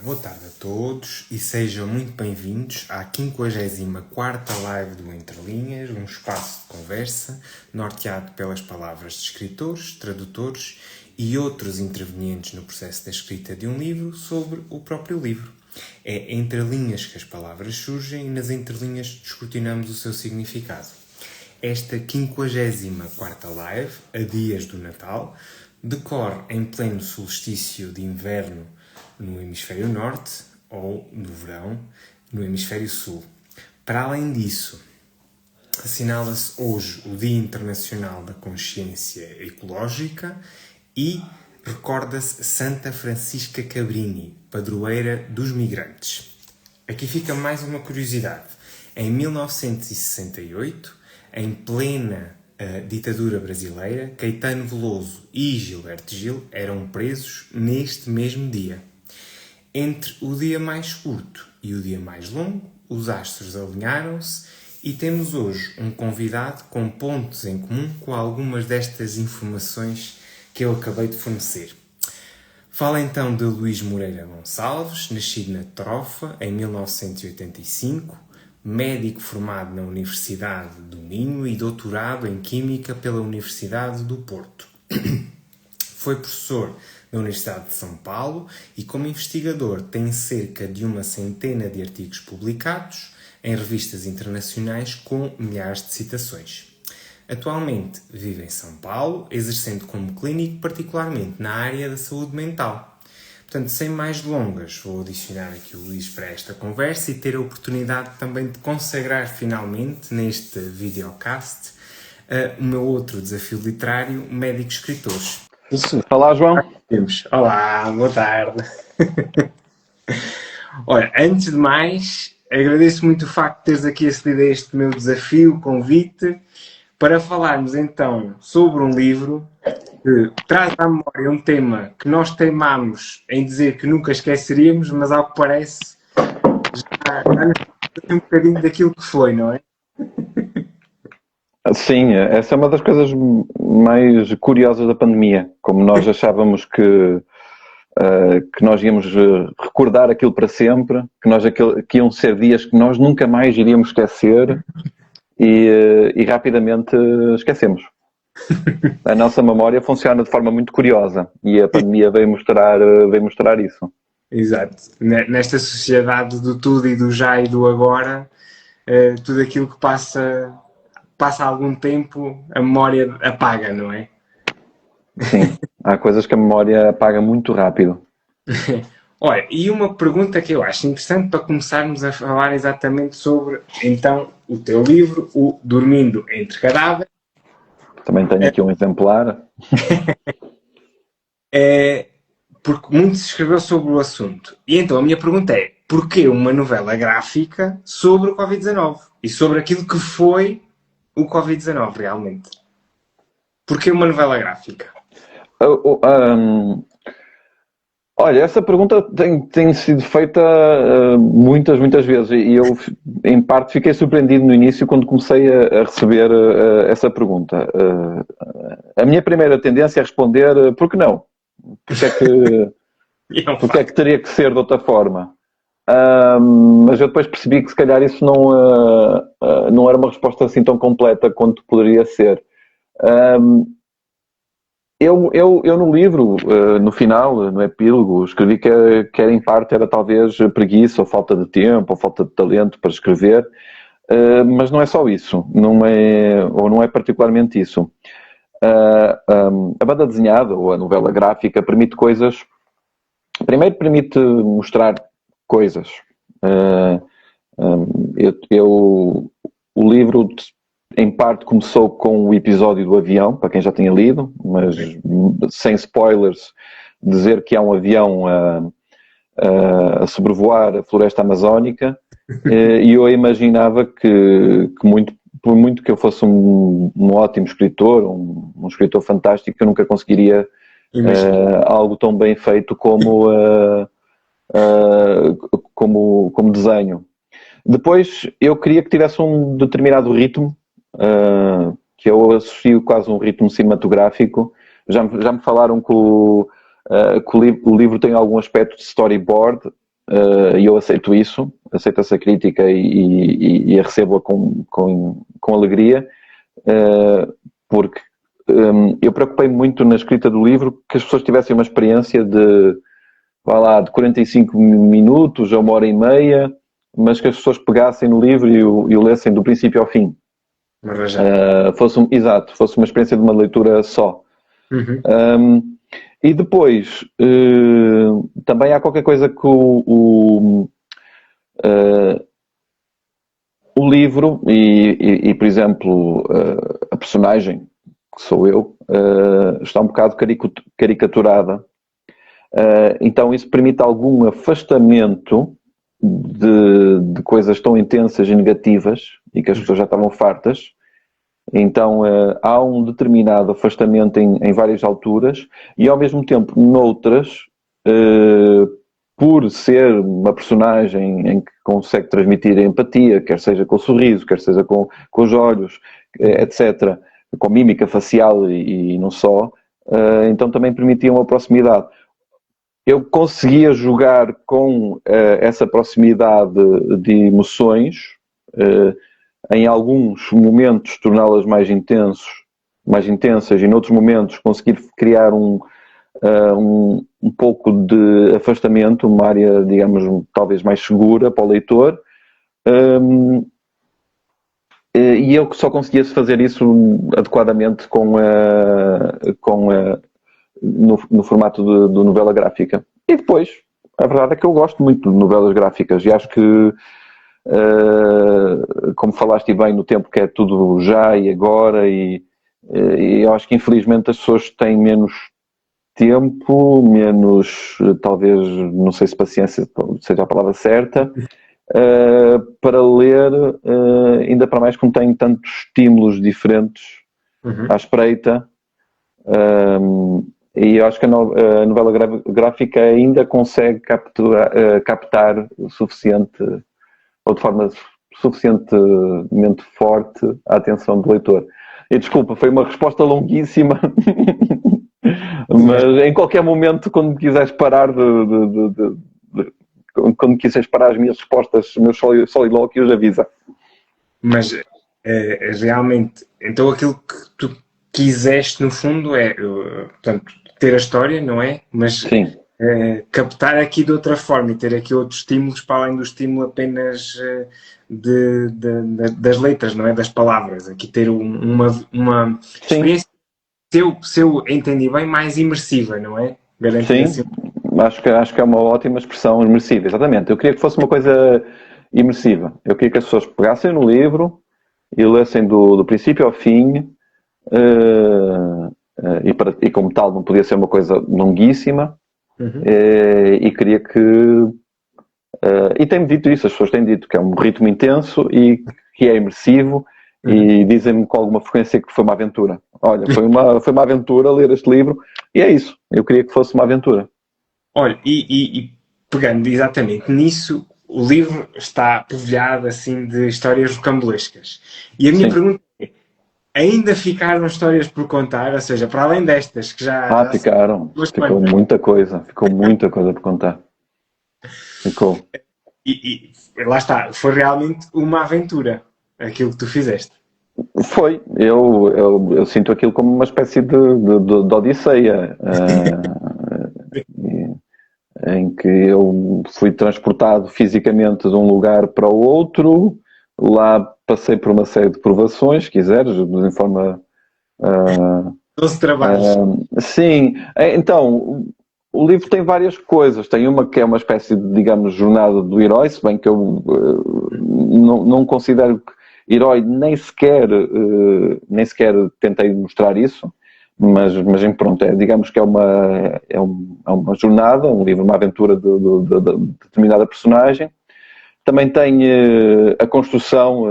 Boa tarde a todos e sejam muito bem-vindos à 54ª live do Entre Linhas, um espaço de conversa norteado pelas palavras de escritores, tradutores e outros intervenientes no processo da escrita de um livro sobre o próprio livro. É entre linhas que as palavras surgem e nas entrelinhas descortinamos o seu significado. Esta 54ª live, a dias do Natal, decorre em pleno solstício de inverno no hemisfério norte ou no verão no hemisfério sul. Para além disso, assinala-se hoje o Dia Internacional da Consciência Ecológica e recorda-se Santa Francisca Cabrini, padroeira dos migrantes. Aqui fica mais uma curiosidade. Em 1968, em plena ditadura brasileira, Caetano Veloso e Gilberto Gil eram presos neste mesmo dia. Entre o dia mais curto e o dia mais longo, os astros alinharam-se e temos hoje um convidado com pontos em comum com algumas destas informações que eu acabei de fornecer. Fala então de Luís Moreira Gonçalves, nascido na Trofa em 1985, médico formado na Universidade do Minho e doutorado em Química pela Universidade do Porto. Foi professor da Universidade de São Paulo e, como investigador, tem cerca de uma centena de artigos publicados em revistas internacionais com milhares de citações. Atualmente vive em São Paulo, exercendo como clínico particularmente na área da saúde mental. Portanto, sem mais delongas, vou adicionar aqui o Luís para esta conversa e ter a oportunidade também de consagrar finalmente neste videocast o meu outro desafio literário, Médicos-Escritores. Olá, João. Olá, boa tarde. Olha, antes de mais, agradeço muito o facto de teres aqui acedido a este meu desafio, convite, para falarmos então sobre um livro que traz à memória um tema que nós teimamos em dizer que nunca esqueceríamos, mas ao que parece já nos um bocadinho daquilo que foi, não é? Sim, essa é uma das coisas mais curiosas da pandemia. Como nós achávamos que nós íamos recordar aquilo para sempre, que iam ser dias que nós nunca mais iríamos esquecer e rapidamente esquecemos. A nossa memória funciona de forma muito curiosa e a pandemia veio mostrar isso. Exato. Nesta sociedade do tudo e do já e do agora, tudo aquilo que passa algum tempo, a memória apaga, não é? Sim, há coisas que a memória apaga muito rápido. Olha, e uma pergunta que eu acho interessante para começarmos a falar exatamente sobre, então, o teu livro, o Dormindo entre Cadáveres. Também tenho aqui um exemplar. Porque muito se escreveu sobre o assunto. E então a minha pergunta é, porquê uma novela gráfica sobre o Covid-19? E sobre aquilo que foi o Covid-19, realmente? Porquê uma novela gráfica? Olha, essa pergunta tem sido feita muitas vezes e eu, em parte, fiquei surpreendido no início quando comecei a receber essa pergunta. A minha primeira tendência é responder, por que não? Porque é que teria que ser de outra forma? Mas eu depois percebi que se calhar isso não era uma resposta assim tão completa quanto poderia ser. Eu no livro, no final, no epílogo, escrevi que em parte era talvez preguiça, ou falta de tempo, ou falta de talento para escrever, mas não é só isso, não é particularmente isso. A banda desenhada, ou a novela gráfica, permite coisas. Primeiro permite mostrar coisas. O livro, em parte, começou com o episódio do avião, para quem já tinha lido, mas sem spoilers, dizer que há um avião a sobrevoar a floresta amazónica, e eu imaginava que por muito que eu fosse um ótimo escritor, um escritor fantástico, eu nunca conseguiria algo tão bem feito como desenho. Depois, eu queria que tivesse um determinado ritmo, que eu associo quase a um ritmo cinematográfico. Já me falaram que o livro tem algum aspecto de storyboard, e eu aceito isso, aceito essa crítica e a recebo-a com alegria, porque eu preocupei muito na escrita do livro que as pessoas tivessem uma experiência de 45 minutos a 1h30, mas que as pessoas pegassem no livro e o lessem do princípio ao fim. Fosse uma experiência de uma leitura só. E depois, também há qualquer coisa que o livro e por exemplo, a personagem, que sou eu, está um bocado caricaturada. Então isso permite algum afastamento de coisas tão intensas e negativas e que as pessoas já estavam fartas. Então há um determinado afastamento em várias alturas e ao mesmo tempo noutras, por ser uma personagem em que consegue transmitir empatia, quer seja com o sorriso, quer seja com os olhos, etc., com mímica facial e não só, então também permitia uma proximidade. Eu conseguia jogar com essa proximidade de emoções, em alguns momentos torná-las mais intensas e noutros momentos conseguir criar um pouco de afastamento, uma área, digamos, talvez mais segura para o leitor. E eu só conseguia fazer isso adequadamente no formato de novela gráfica. E depois, a verdade é que eu gosto muito de novelas gráficas e acho que, como falaste bem, no tempo que é tudo já e agora, e eu acho que infelizmente as pessoas têm menos tempo, menos, talvez, não sei se paciência seja a palavra certa, para ler, ainda para mais como tem tantos estímulos diferentes à espreita. E eu acho que a novela gráfica ainda consegue captar o suficiente, ou de forma suficientemente forte, a atenção do leitor. E desculpa, foi uma resposta longuíssima, mas em qualquer momento, quando quiseres parar quando quiseres parar as minhas respostas, os meus solilóquios, avisa. Mas realmente, então aquilo que tu quiseste no fundo é, portanto, ter a história, não é? Mas captar aqui de outra forma e ter aqui outros estímulos para além do estímulo apenas das letras, não é? Das palavras. Aqui ter uma experiência, se eu entendi bem, mais imersiva, não é? Sim, assim. Acho que é uma ótima expressão, imersiva, exatamente. Eu queria que fosse uma coisa imersiva. Eu queria que as pessoas pegassem no livro e lessem do princípio ao fim, e como tal não podia ser uma coisa longuíssima, e queria que... e tem-me dito isso, as pessoas têm dito que é um ritmo intenso e que é imersivo, e dizem-me com alguma frequência que foi uma aventura. Olha, foi uma aventura ler este livro, e é isso, eu queria que fosse uma aventura. Olha, e pegando exatamente nisso, o livro está povoado assim de histórias rocambolescas. E a minha pergunta é, ainda ficaram histórias por contar? Ou seja, para além destas que já ficaram. Ficou muita coisa por contar. Ficou. E lá está, foi realmente uma aventura, aquilo que tu fizeste. Foi, eu sinto aquilo como uma espécie de odisseia, em que eu fui transportado fisicamente de um lugar para o outro, lá passei por uma série de provações, se quiseres, em forma... 12 trabalhos. Sim, então... O livro tem várias coisas. Tem uma que é uma espécie de, digamos, jornada do herói, se bem que eu não considero que herói, nem sequer tentei mostrar isso, mas pronto, digamos que é uma jornada, um livro, uma aventura de determinada personagem. Também tem a construção,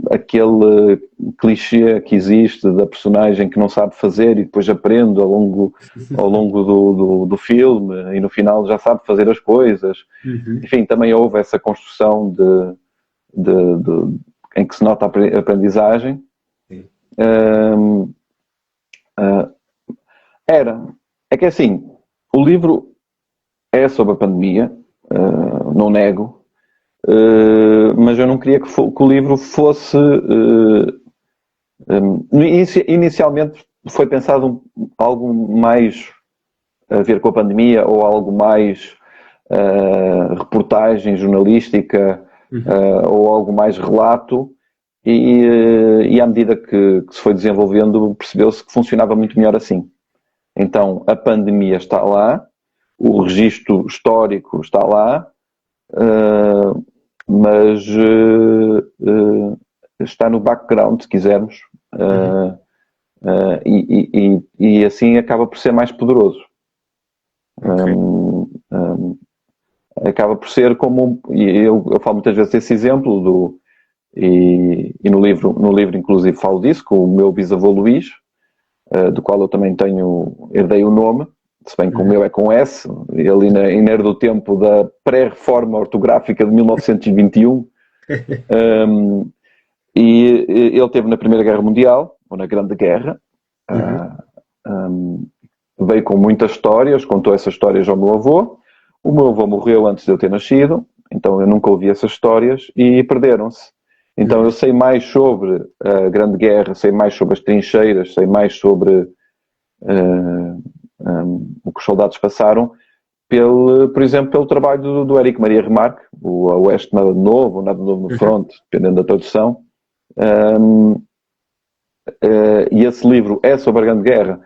aquele clichê que existe da personagem que não sabe fazer e depois aprende ao longo do filme e no final já sabe fazer as coisas. Enfim, também houve essa construção em que se nota a aprendizagem. É que assim, o livro é sobre a pandemia, não nego, mas eu não queria que o livro fosse... inicialmente foi pensado algo mais a ver com a pandemia ou algo mais reportagem jornalística ou algo mais relato e à medida que se foi desenvolvendo percebeu-se que funcionava muito melhor assim. Então a pandemia está lá, o registro histórico está lá, mas está no background, se quisermos, e assim acaba por ser mais poderoso. Okay. Acaba por ser como, e eu falo muitas vezes desse exemplo, e no livro inclusive falo disso, com o meu bisavô Luís, do qual eu também herdei o nome, se bem que o meu é com S, ele ainda era do tempo da pré-reforma ortográfica de 1921, e ele esteve na Primeira Guerra Mundial, ou na Grande Guerra, veio com muitas histórias, contou essas histórias ao meu avô. O meu avô morreu antes de eu ter nascido, então eu nunca ouvi essas histórias e perderam-se. Então eu sei mais sobre a Grande Guerra, sei mais sobre as trincheiras, sei mais sobre o que os soldados passaram, por exemplo, pelo trabalho do Érico Maria Remarque, o Oeste Nada de Novo, ou Nada de Novo no Front, dependendo da tradução. E esse livro é sobre a Grande Guerra?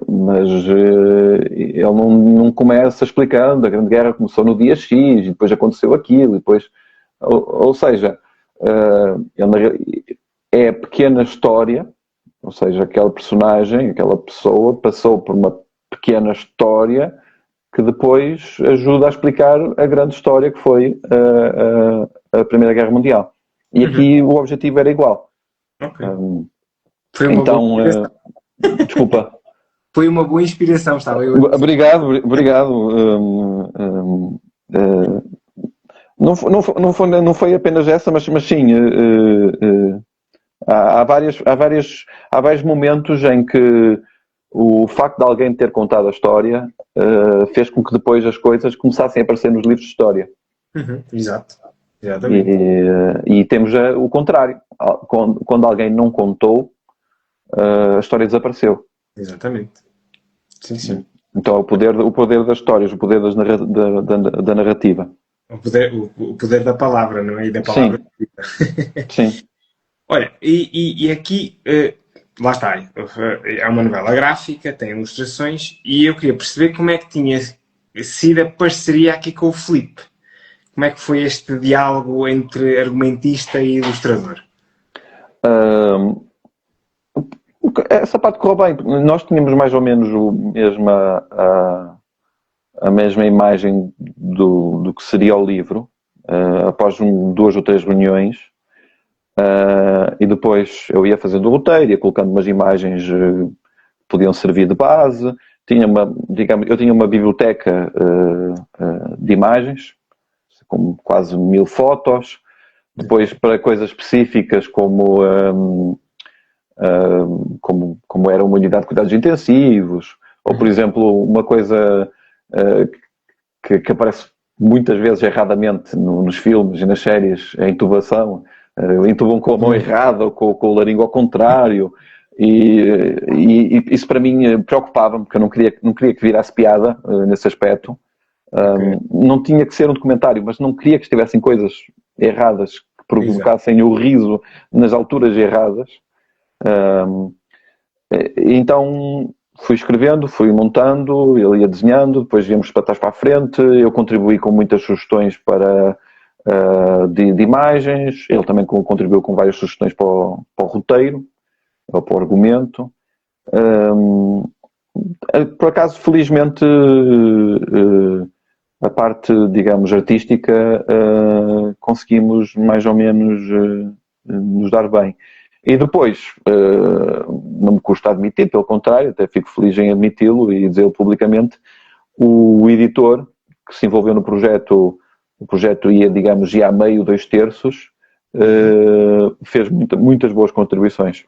Mas ele não começa explicando a Grande Guerra começou no dia X e depois aconteceu aquilo e depois, ou seja, é a pequena história, ou seja, aquela personagem, aquela pessoa passou por uma pequena história que depois ajuda a explicar a grande história que foi a Primeira Guerra Mundial. E aqui o objetivo era igual. Okay. Foi uma então, desculpa. Foi uma boa inspiração, estava eu. Obrigado. Não foi apenas essa, mas sim. Há vários momentos em que o facto de alguém ter contado a história fez com que depois as coisas começassem a aparecer nos livros de história. Exato. Exatamente. E temos o contrário. Quando alguém não contou, a história desapareceu. Exatamente. Sim. Então o poder das histórias, o poder da narrativa. O poder da palavra, não é? E da palavra. Sim. Olha, e aqui, lá está, é uma novela gráfica, tem ilustrações, e eu queria perceber como é que tinha sido a parceria aqui com o Filipe. Como é que foi este diálogo entre argumentista e ilustrador? Essa parte correu bem. Nós tínhamos mais ou menos a mesma imagem do que seria o livro, após 2 ou 3 reuniões, e depois eu ia fazendo o roteiro, ia colocando umas imagens que podiam servir de base. Eu tinha uma biblioteca de imagens, com quase 1000 fotos. Depois, para coisas específicas como era uma unidade de cuidados intensivos, ou, por exemplo, uma coisa que aparece muitas vezes erradamente nos filmes e nas séries, a intubação. Intubam com a mão errada ou com o laringo ao contrário. E isso para mim preocupava-me, porque eu não queria que virasse piada nesse aspecto. Não tinha que ser um documentário, mas não queria que estivessem coisas erradas que provocassem o riso nas alturas erradas. Então fui escrevendo, fui montando, ele ia desenhando, depois víamos para trás para a frente, eu contribuí com muitas sugestões de imagens, ele também contribuiu com várias sugestões para o roteiro, ou para o argumento. Por acaso, felizmente, a parte, digamos, artística, conseguimos mais ou menos nos dar bem. E depois, não me custa admitir, pelo contrário, até fico feliz em admiti-lo e dizê-lo publicamente, o editor que se envolveu no projeto, o projeto ia, digamos, a meio, 2/3, fez muitas boas contribuições.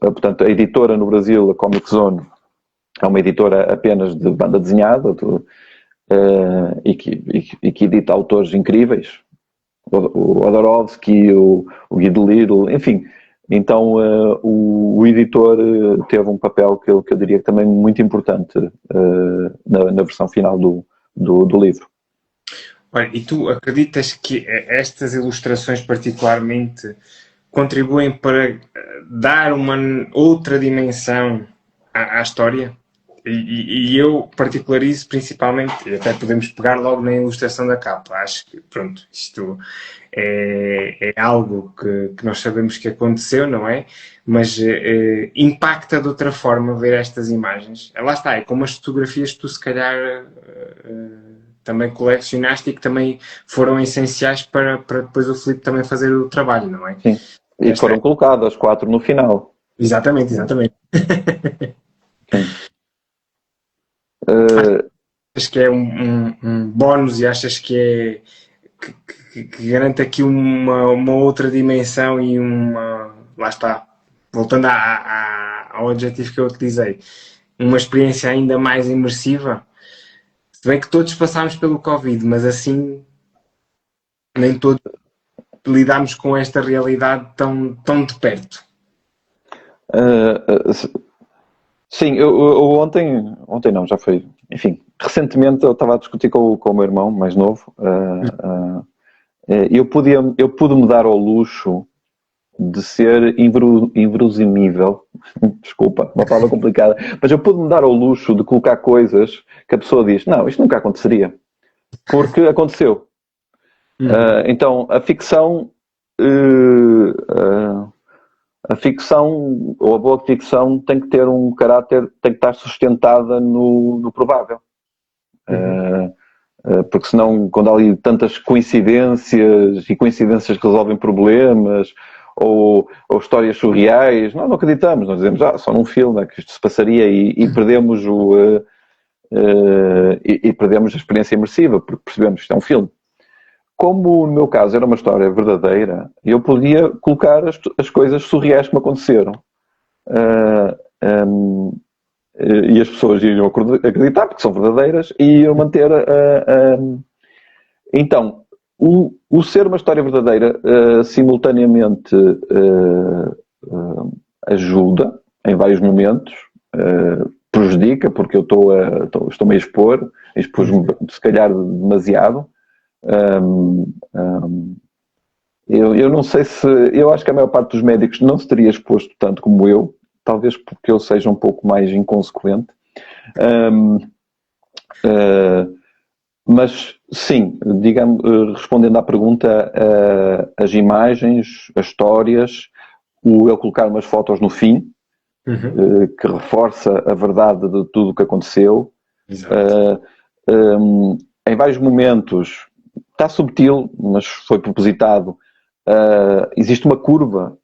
Portanto, a editora no Brasil, a Comic Zone, é uma editora apenas de banda desenhada e que edita autores incríveis, o Odorovsky, o Guy Delisle, enfim. Então o editor teve um papel que eu diria que também muito importante na versão final do livro. Olha, e tu acreditas que estas ilustrações particularmente contribuem para dar uma outra dimensão à história? E eu particularizo principalmente, e até podemos pegar logo na ilustração da capa. Acho que, pronto, isto é algo que nós sabemos que aconteceu, não é? Mas impacta de outra forma ver estas imagens. Lá está, é como as fotografias que tu se calhar também colecionaste e que também foram essenciais para depois o Filipe também fazer o trabalho, não é? Sim, e foram colocadas 4 no final. Exatamente. Achas que é um bónus e achas que que garante aqui uma outra dimensão e lá está, voltando ao objetivo que eu utilizei, uma experiência ainda mais imersiva? Se bem que todos passámos pelo Covid, mas assim nem todos lidámos com esta realidade tão de perto. Sim, eu ontem não, já foi, enfim, recentemente eu estava a discutir com o meu irmão mais novo, eu pude me dar ao luxo de ser inverosímil, desculpa, uma palavra complicada, mas eu pude me dar ao luxo de colocar coisas que a pessoa diz, não, isto nunca aconteceria, porque aconteceu. Então, a ficção ou a boa ficção tem que ter um caráter, tem que estar sustentada no provável. Porque senão, quando há ali tantas coincidências e coincidências resolvem problemas ou histórias surreais, nós não acreditamos, nós dizemos, só num filme é que isto se passaria e perdemos perdemos a experiência imersiva, porque percebemos que isto é um filme. Como no meu caso era uma história verdadeira, eu podia colocar as coisas surreais que me aconteceram. E as pessoas iriam acreditar, porque são verdadeiras, e iam manter Então, o ser uma história verdadeira simultaneamente ajuda em vários momentos, prejudica, porque eu estou-me a expus-me se calhar demasiado. Eu não sei eu acho que a maior parte dos médicos não se teria exposto tanto como eu, talvez porque eu seja um pouco mais inconsequente, mas sim, digamos, respondendo à pergunta, as imagens, as histórias, eu colocar umas fotos no fim, que reforça a verdade de tudo o que aconteceu. Em vários momentos está subtil, mas foi propositado. Existe uma curva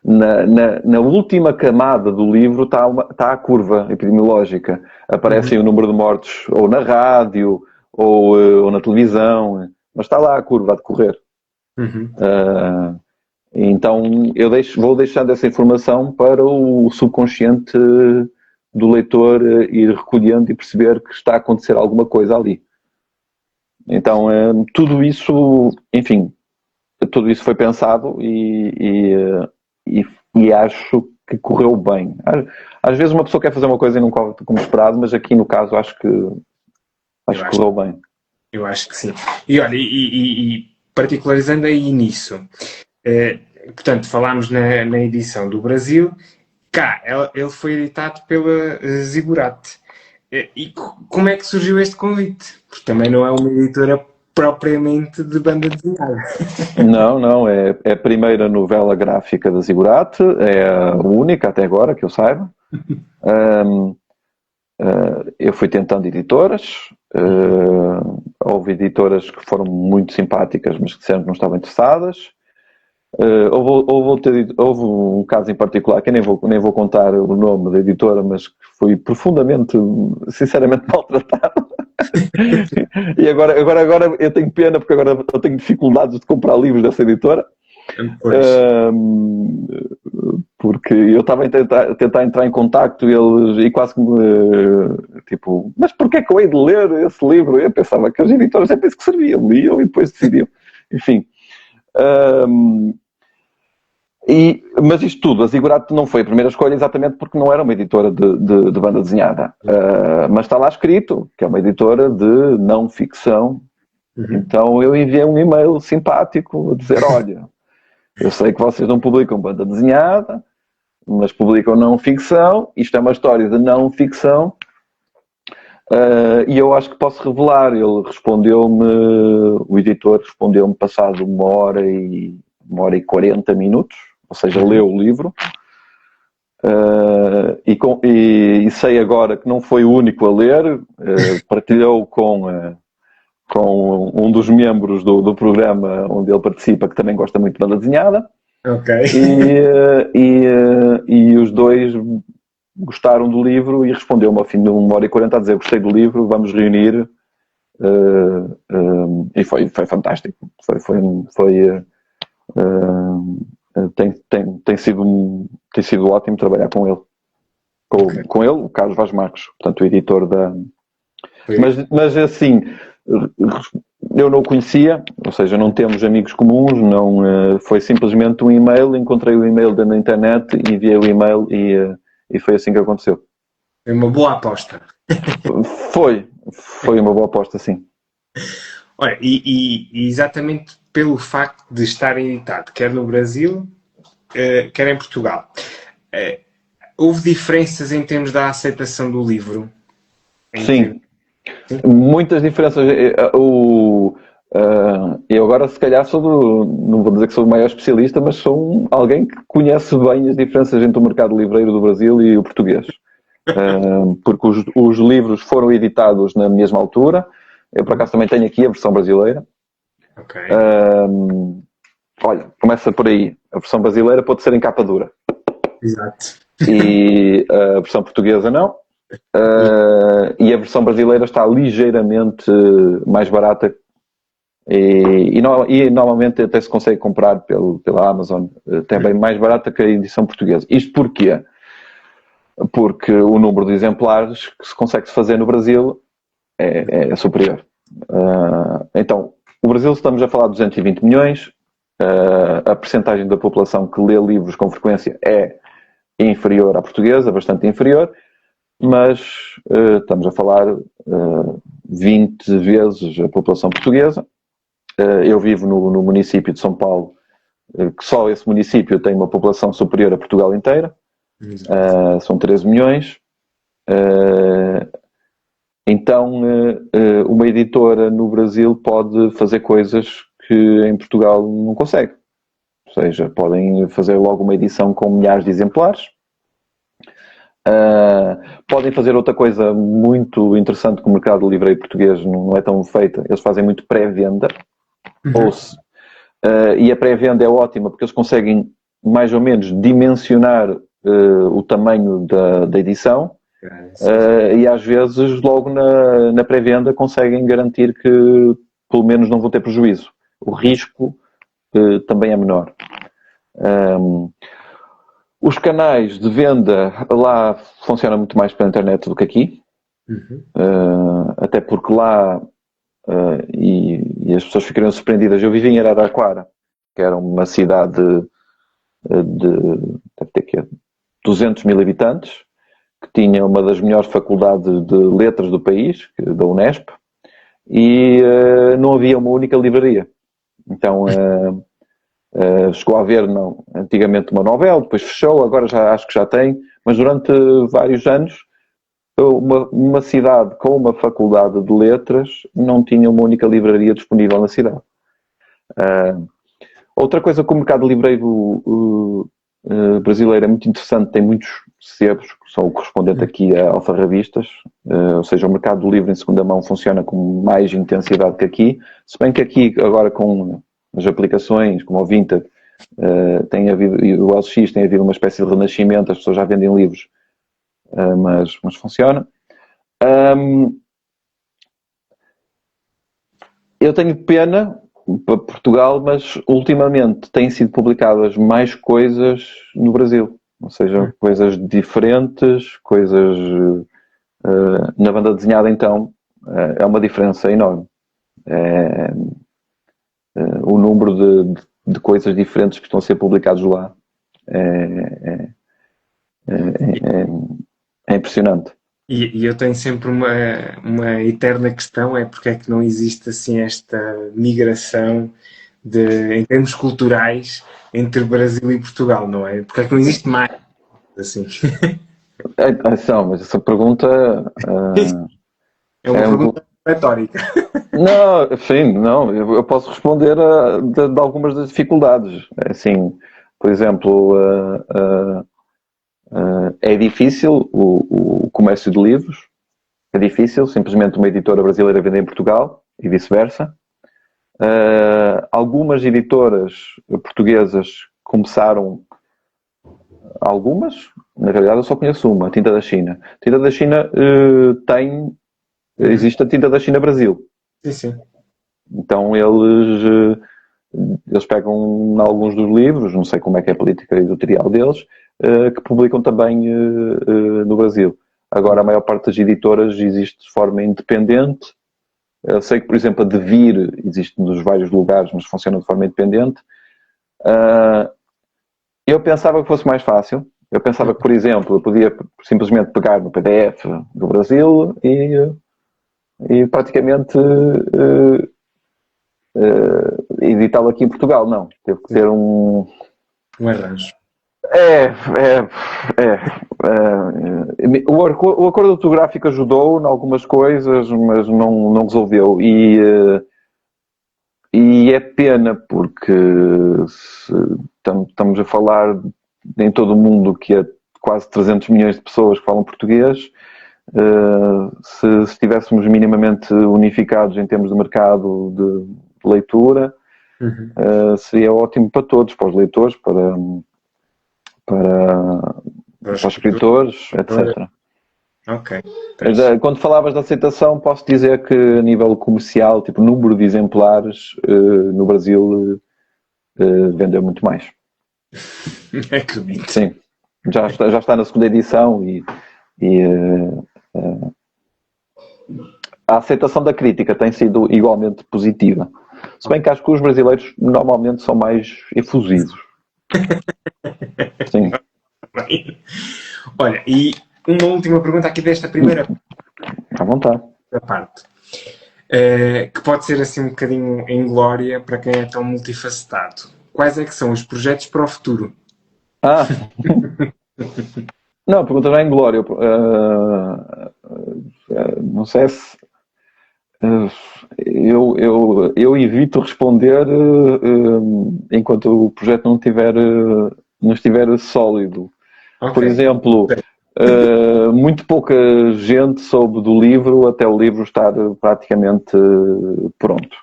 na última camada do livro, está a curva epidemiológica. Aparecem o número de mortos ou na rádio ou na televisão, mas está lá a curva a decorrer. Então vou deixando essa informação para o subconsciente do leitor ir recolhendo e perceber que está a acontecer alguma coisa ali. Então, tudo isso, enfim, tudo isso foi pensado e acho que correu bem. Às vezes uma pessoa quer fazer uma coisa e não corre como esperado, mas aqui no caso acho que correu bem. Eu acho que sim. E olha, e particularizando aí nisso, portanto, falámos na edição do Brasil, cá ele foi editado pela Ziggurat. E como é que surgiu este convite? Porque também não é uma editora propriamente de banda desenhada. Não, é a primeira novela gráfica da Ziggurat, é a única até agora que eu saiba. Eu fui tentando editoras, houve editoras que foram muito simpáticas, mas que disseram que não estavam interessadas. Houve um caso em particular, que eu nem vou contar o nome da editora, mas que fui profundamente, sinceramente maltratado. E agora eu tenho pena, porque agora eu tenho dificuldades de comprar livros dessa editora. porque eu estava a tentar entrar em contacto e quase que me, tipo, mas porquê é que eu hei de ler esse livro? Eu pensava que os editores é para isso que serviam, liam e depois decidiam. Enfim. Mas isto tudo, a Ziggurat não foi a primeira escolha exatamente porque não era uma editora de banda desenhada. Mas está lá escrito que é uma editora de não ficção. Então eu enviei um e-mail simpático a dizer, olha, eu sei que vocês não publicam banda desenhada, mas publicam não ficção, isto é uma história de não ficção, e eu acho que posso revelar. Ele respondeu-me, o editor respondeu-me passado 1h e 40 minutos, ou seja, leu o livro, e sei agora que não foi o único a ler, partilhou com um dos membros do programa onde ele participa, que também gosta muito de banda desenhada. Ok. E os dois gostaram do livro e respondeu-me ao fim de 1h40 a dizer: gostei do livro, vamos reunir. E foi fantástico. Tem sido ótimo trabalhar com ele. Com ele, o Carlos Vaz Marques, portanto, o editor da. Mas assim, eu não o conhecia, ou seja, não temos amigos comuns, não, foi simplesmente um e-mail, encontrei o e-mail na internet, enviei o e-mail e foi assim que aconteceu. É uma boa aposta. Foi uma boa aposta, sim. Olha, e exatamente pelo facto de estar editado, quer no Brasil, quer em Portugal, houve diferenças em termos da aceitação do livro? Sim. Muitas diferenças. Eu agora, se calhar, não vou dizer que sou o maior especialista, mas sou alguém que conhece bem as diferenças entre o mercado livreiro do Brasil e o português. Porque os livros foram editados na mesma altura. Eu, por acaso, também tenho aqui a versão brasileira. Ok. Olha, começa por aí. A versão brasileira pode ser em capa dura. Exato. E a versão portuguesa não. E a versão brasileira está ligeiramente mais barata e normalmente até se consegue comprar pela Amazon, até bem mais barata que a edição portuguesa. Isto porquê? Porque o número de exemplares que se consegue fazer no Brasil é superior. Então, o Brasil, estamos a falar de 220 milhões, a percentagem da população que lê livros com frequência é inferior à portuguesa, bastante inferior, mas estamos a falar 20 vezes a população portuguesa. Eu vivo no município de São Paulo, que só esse município tem uma população superior a Portugal inteira. São 13 milhões. Então, uma editora no Brasil pode fazer coisas que em Portugal não consegue. Ou seja, podem fazer logo uma edição com milhares de exemplares. Podem fazer outra coisa muito interessante que o mercado livreiro português não é tão feito. Eles fazem muito pré-venda. E a pré-venda é ótima porque eles conseguem mais ou menos dimensionar o tamanho da edição. E às vezes logo na pré-venda conseguem garantir que pelo menos não vão ter prejuízo. O risco também é menor. Os canais de venda lá funcionam muito mais pela internet do que aqui. Até porque lá, e as pessoas ficariam surpreendidas, eu vivi em Araraquara, que era uma cidade deve ter que 200 mil habitantes, que tinha uma das melhores faculdades de letras do país, da Unesp, e não havia uma única livraria. Então chegou a haver antigamente uma Novela, depois fechou, agora acho que já tem, mas durante vários anos uma cidade com uma faculdade de letras não tinha uma única livraria disponível na cidade. Outra coisa que o mercado livreiro brasileiro é muito interessante, tem muitos sebos, que são o correspondente aqui a alfarrabistas, ou seja, o mercado do livro em segunda mão funciona com mais intensidade que aqui, se bem que aqui agora com as aplicações como o Vinted tem havido, e o LX tem havido uma espécie de renascimento, as pessoas já vendem livros, mas funciona. Eu tenho pena para Portugal, mas ultimamente têm sido publicadas mais coisas no Brasil. ou seja, coisas diferentes, coisas na banda desenhada, então, é uma diferença enorme. O número de coisas diferentes que estão a ser publicados lá é impressionante. E eu tenho sempre uma eterna questão, é porque é que não existe assim esta migração em termos culturais entre Brasil e Portugal, não é? Porque é que não existe mais assim? Atenção, mas essa pergunta É uma é pergunta retórica. não, sim, não, eu posso responder de algumas das dificuldades. Assim, por exemplo, é difícil o comércio de livros, é difícil simplesmente uma editora brasileira vender em Portugal e vice-versa. Algumas editoras portuguesas começaram, algumas, na realidade eu só conheço uma, a Tinta da China. A Tinta da China existe a Tinta da China Brasil. Sim, sim. Então eles pegam em alguns dos livros, não sei como é que é a política editorial deles, que publicam também no Brasil. Agora, a maior parte das editoras existe de forma independente. Eu sei que, por exemplo, a Devir existe nos vários lugares, mas funciona de forma independente. Eu pensava que fosse mais fácil. Eu pensava que, por exemplo, eu podia simplesmente pegar no PDF do Brasil e praticamente editá-lo aqui em Portugal. Não, teve que ter um arranjo. O acordo ortográfico ajudou em algumas coisas, mas não resolveu. E é pena porque estamos a falar em todo o mundo que há quase 300 milhões de pessoas que falam português. Se estivéssemos minimamente unificados em termos de mercado de leitura, seria ótimo para todos, para os leitores, para os escritores, etc. Ok. Quando falavas da aceitação, posso dizer que a nível comercial, tipo número de exemplares, no Brasil vendeu muito mais. Acredito. Sim, já está na segunda edição e a aceitação da crítica tem sido igualmente positiva. Se bem que acho que os brasileiros normalmente são mais efusivos. Sim. Bem. Olha, e uma última pergunta aqui desta primeira À vontade. parte. Que pode ser assim um bocadinho em glória para quem é tão multifacetado. Quais é que são os projetos para o futuro? Não, a pergunta não é em glória. Não sei se... Eu evito responder enquanto o projeto não estiver sólido. Okay. Por exemplo, muito pouca gente soube do livro até o livro estar praticamente pronto.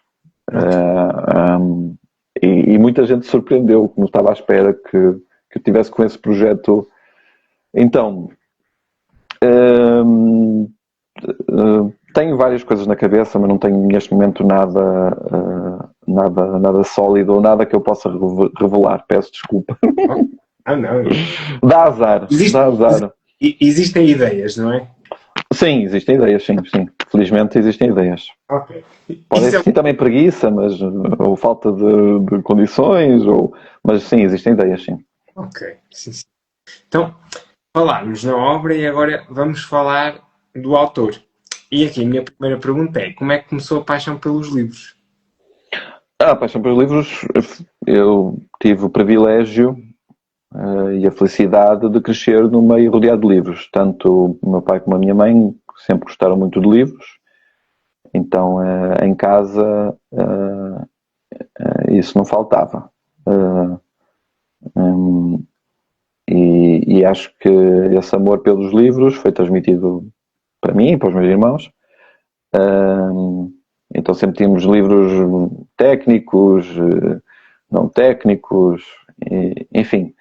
E muita gente surpreendeu, que não estava à espera que eu tivesse com esse projeto. Então, tenho várias coisas na cabeça, mas não tenho neste momento nada sólido ou nada que eu possa revelar. Peço desculpa. Não. Dá azar. Existem ideias, não é? Sim, existem ideias, sim. Felizmente existem ideias. Ok. Pode existir também preguiça, ou falta de condições, mas sim, existem ideias, sim. Ok, sim. Então, falámos na obra e agora vamos falar do autor. E aqui a minha primeira pergunta é: como é que começou a paixão pelos livros? A paixão pelos livros, eu tive o privilégio e a felicidade de crescer no meio rodeado de livros. Tanto o meu pai como a minha mãe sempre gostaram muito de livros. Então, em casa, isso não faltava. E acho que esse amor pelos livros foi transmitido para mim e para os meus irmãos. Então sempre tínhamos livros técnicos, não técnicos, enfim.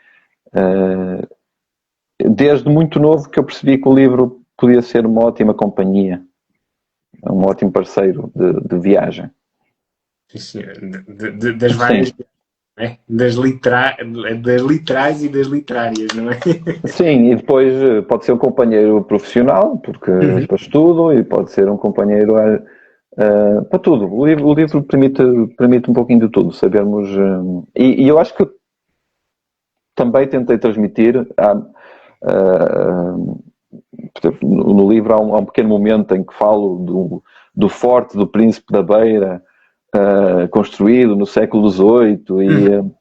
Desde muito novo que eu percebi que o livro podia ser uma ótima companhia, um ótimo parceiro de viagem. Sim, senhor. Das várias. é? Das literais e das literárias, não é? Sim, e depois pode ser um companheiro profissional, porque Uhum. para estudo, e pode ser um companheiro para tudo. O livro permite um pouquinho de tudo, sabermos. E eu acho que também tentei transmitir. No livro há um pequeno momento em que falo do forte do Príncipe da Beira, construído no século XVIII,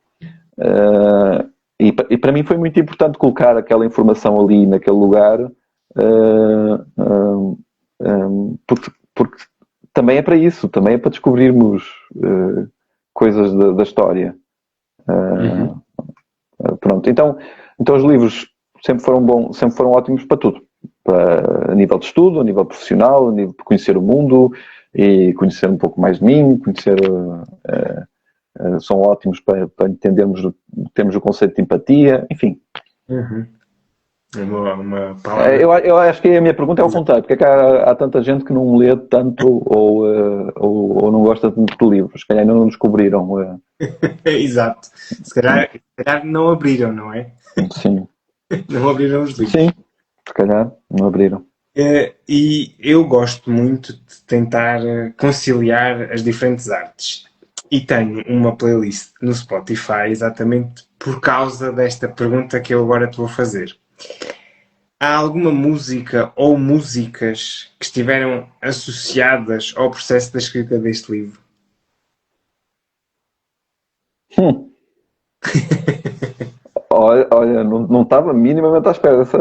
e para mim foi muito importante colocar aquela informação ali naquele lugar, porque também é para isso, também é para descobrirmos coisas da história. Uhum. Pronto, então os livros sempre foram ótimos para tudo, a nível de estudo, a nível profissional, a nível de conhecer o mundo e conhecer um pouco mais de mim, são ótimos para entendermos, termos o conceito de empatia, enfim. Uhum. Uma palavra. Eu acho que a minha pergunta é ao contrário, porque é que há tanta gente que não lê tanto ou não gosta tanto de livros, se calhar ainda não descobriram. Exato. Se calhar não abriram, não é? Sim, Não abriram os sim, livros. se calhar não abriram. E eu gosto muito de tentar conciliar as diferentes artes. E tenho uma playlist no Spotify exatamente por causa desta pergunta que eu agora te vou fazer. Há alguma música ou músicas que estiveram associadas ao processo da escrita deste livro? Hum. Olha, não estava minimamente à espera dessa.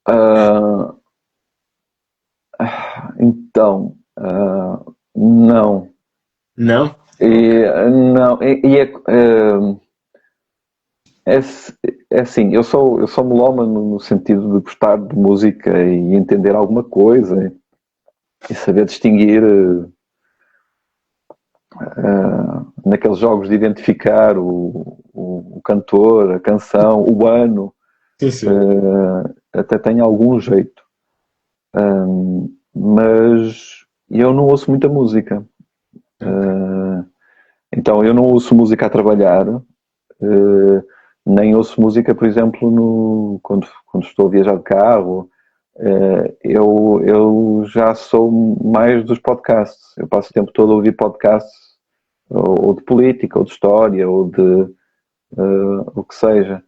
Uh, então, não. Não? Ok. Não, é, é assim, eu sou melómano no sentido de gostar de música e entender alguma coisa e saber distinguir naqueles jogos de identificar o cantor, a canção, o ano, Sim, sim. até tem algum jeito. Mas eu não ouço muita música. Ok. Então eu não ouço música a trabalhar, nem ouço música, por exemplo, quando estou a viajar de carro. Eu já sou mais dos podcasts. Eu passo o tempo todo a ouvir podcasts, ou de política, ou de história, ou de o que seja.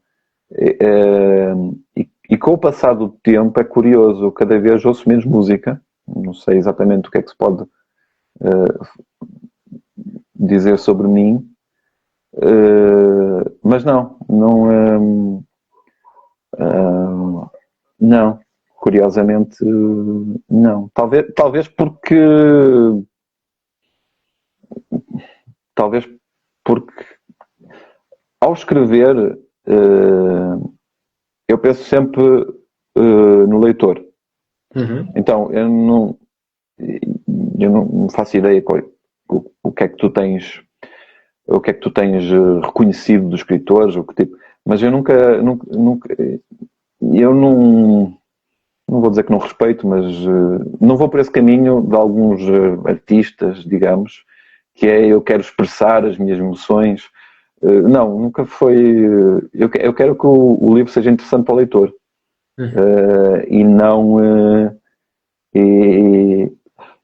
E com o passar do tempo é curioso, eu cada vez ouço menos música. Não sei exatamente o que é que se pode dizer sobre mim, mas não, curiosamente não. Talvez porque ao escrever eu penso sempre no leitor. Uhum. Então eu não faço ideia o que é que tu tens, o que é que tu tens reconhecido dos escritores, o que tipo, mas eu nunca eu não vou dizer que não respeito, mas não vou por esse caminho de alguns artistas, digamos, que é eu quero expressar as minhas emoções. Não, nunca foi. Eu quero que o livro seja interessante para o leitor Uhum. e não. E,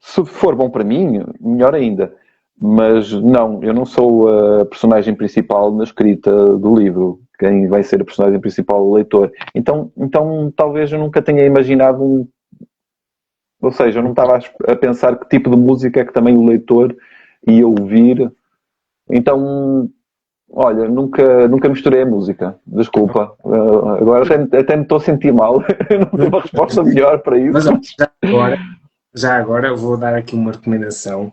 se for bom para mim, melhor ainda. Mas não, eu não sou a personagem principal na escrita do livro. Quem vai ser a personagem principal é o leitor. Então talvez eu nunca tenha imaginado ou seja, eu não estava a pensar que tipo de música é que também o leitor ia ouvir. Então, olha, nunca misturei a música. Desculpa. Agora até me estou a sentir mal. Não tenho uma resposta melhor para Mas isso. ó, já agora eu vou dar aqui uma recomendação.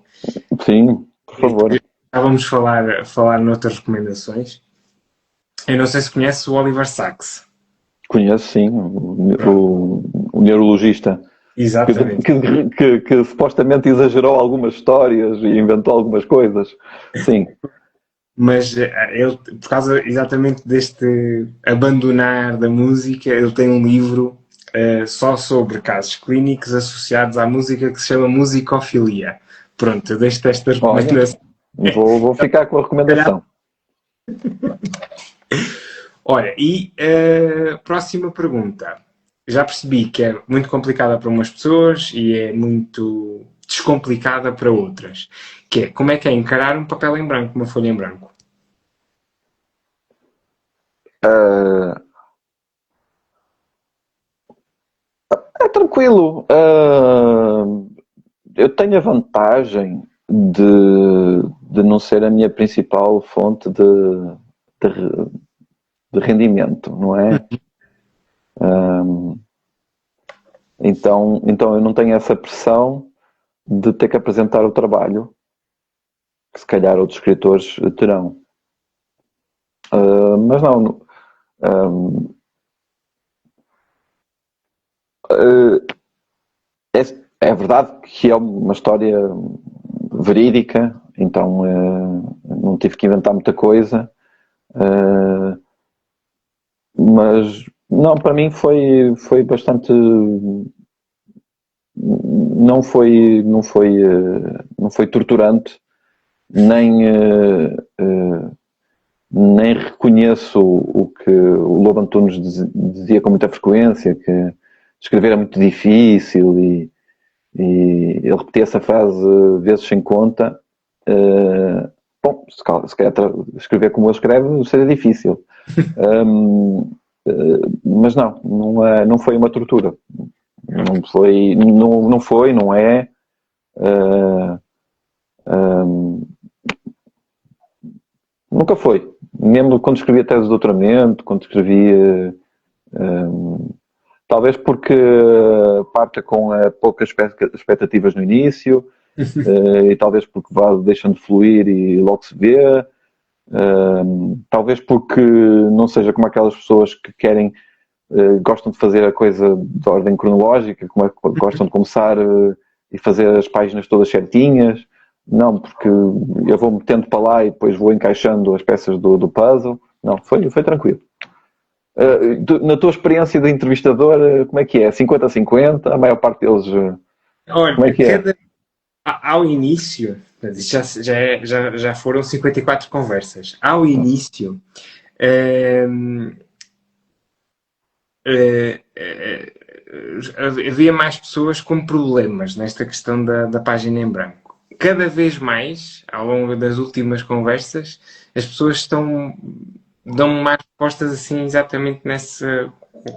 Sim, por E que favor. já vamos falar noutras recomendações. Eu não sei se conhece o Oliver Sacks. Conheço, sim, Pronto. o neurologista que, Exatamente. que supostamente exagerou algumas histórias e inventou algumas coisas. Sim. Mas ele, por causa exatamente deste abandonar da música, ele tem um livro só sobre casos clínicos associados à música que se chama Musicofilia. Pronto, eu deixo esta Olha, recomendação. Vou ficar com a recomendação. Olha, e próxima pergunta. Já percebi que é muito complicada para umas pessoas e é muito descomplicada para outras. Que é, como é que é encarar um papel em branco, uma folha em branco? É tranquilo. Eu tenho a vantagem de não ser a minha principal fonte de, de rendimento, não é? Então eu não tenho essa pressão de ter que apresentar o trabalho que se calhar outros escritores terão. Mas não. É verdade que é uma história verídica, então não tive que inventar muita coisa. Mas não, para mim foi bastante. Não foi torturante, nem nem reconheço o que o Lobo Antunes dizia com muita frequência, que escrever é muito difícil e ele repetia essa frase vezes sem conta. Bom, se calhar escrever como ele escreve seria difícil. Mas não foi uma tortura. Não é. Nunca foi. Mesmo quando escrevia tese de doutoramento, quando escrevia. Talvez porque parta com poucas expectativas no início, e talvez porque vá deixando fluir e logo se vê. Talvez porque não seja como aquelas pessoas que querem, gostam de fazer a coisa de ordem cronológica, gostam de começar e fazer as páginas todas certinhas. Não, porque eu vou metendo para lá e depois vou encaixando as peças do puzzle. Não, foi tranquilo. Na tua experiência de entrevistador, como é que é? 50-50? A maior parte deles. Olha, como é que é? ao início, já foram 54 conversas. Ao início, havia mais pessoas com problemas nesta questão da página em branco. Cada vez mais, ao longo das últimas conversas, as pessoas dão mais respostas assim exatamente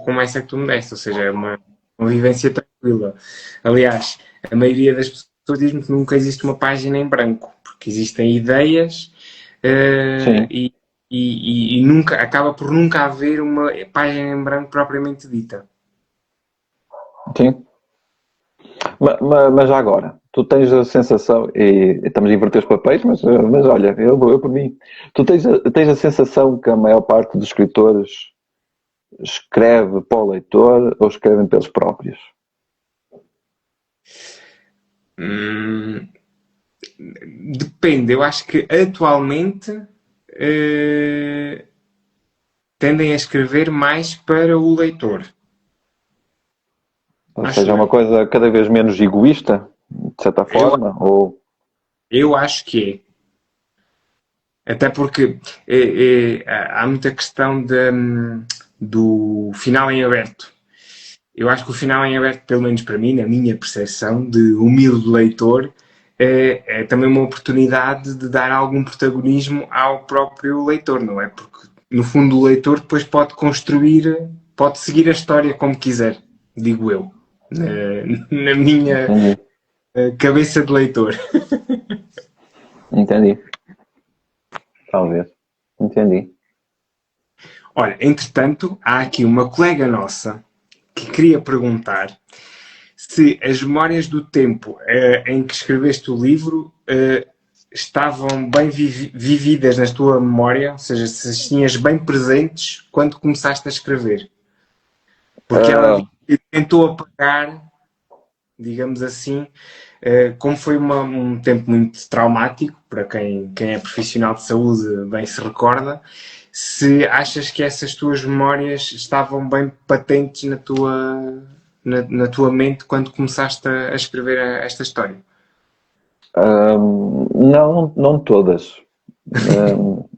como essa que tu me deste, ou seja, é uma vivência tranquila. Aliás, a maioria das pessoas diz-me que nunca existe uma página em branco, porque existem ideias e nunca, acaba por nunca haver uma página em branco propriamente dita. Sim. Mas já agora, tu tens a sensação, e estamos a inverter os papéis, mas olha, eu por mim, tu tens a sensação que a maior parte dos escritores escreve para o leitor ou escrevem pelos próprios? Depende, eu acho que atualmente tendem a escrever mais para o leitor. Ou seja, é uma coisa cada vez menos egoísta, de certa forma? Eu acho que é. Até porque há muita questão do final em aberto. Eu acho que o final em aberto, pelo menos para mim, na minha percepção de humilde leitor, é também uma oportunidade de dar algum protagonismo ao próprio leitor, não é? Porque, no fundo, o leitor depois pode construir, pode seguir a história como quiser, digo eu, na minha cabeça de leitor. Entendi. Talvez. Entendi. Olha, entretanto, há aqui uma colega nossa que queria perguntar se as memórias do tempo em que escreveste o livro estavam bem vividas na tua memória, ou seja, se as tinhas bem presentes quando começaste a escrever. Porque ela tentou apagar, digamos assim, como foi um tempo muito traumático, para quem é profissional de saúde bem se recorda, se achas que essas tuas memórias estavam bem patentes na tua mente quando começaste a escrever esta história. Não, não todas.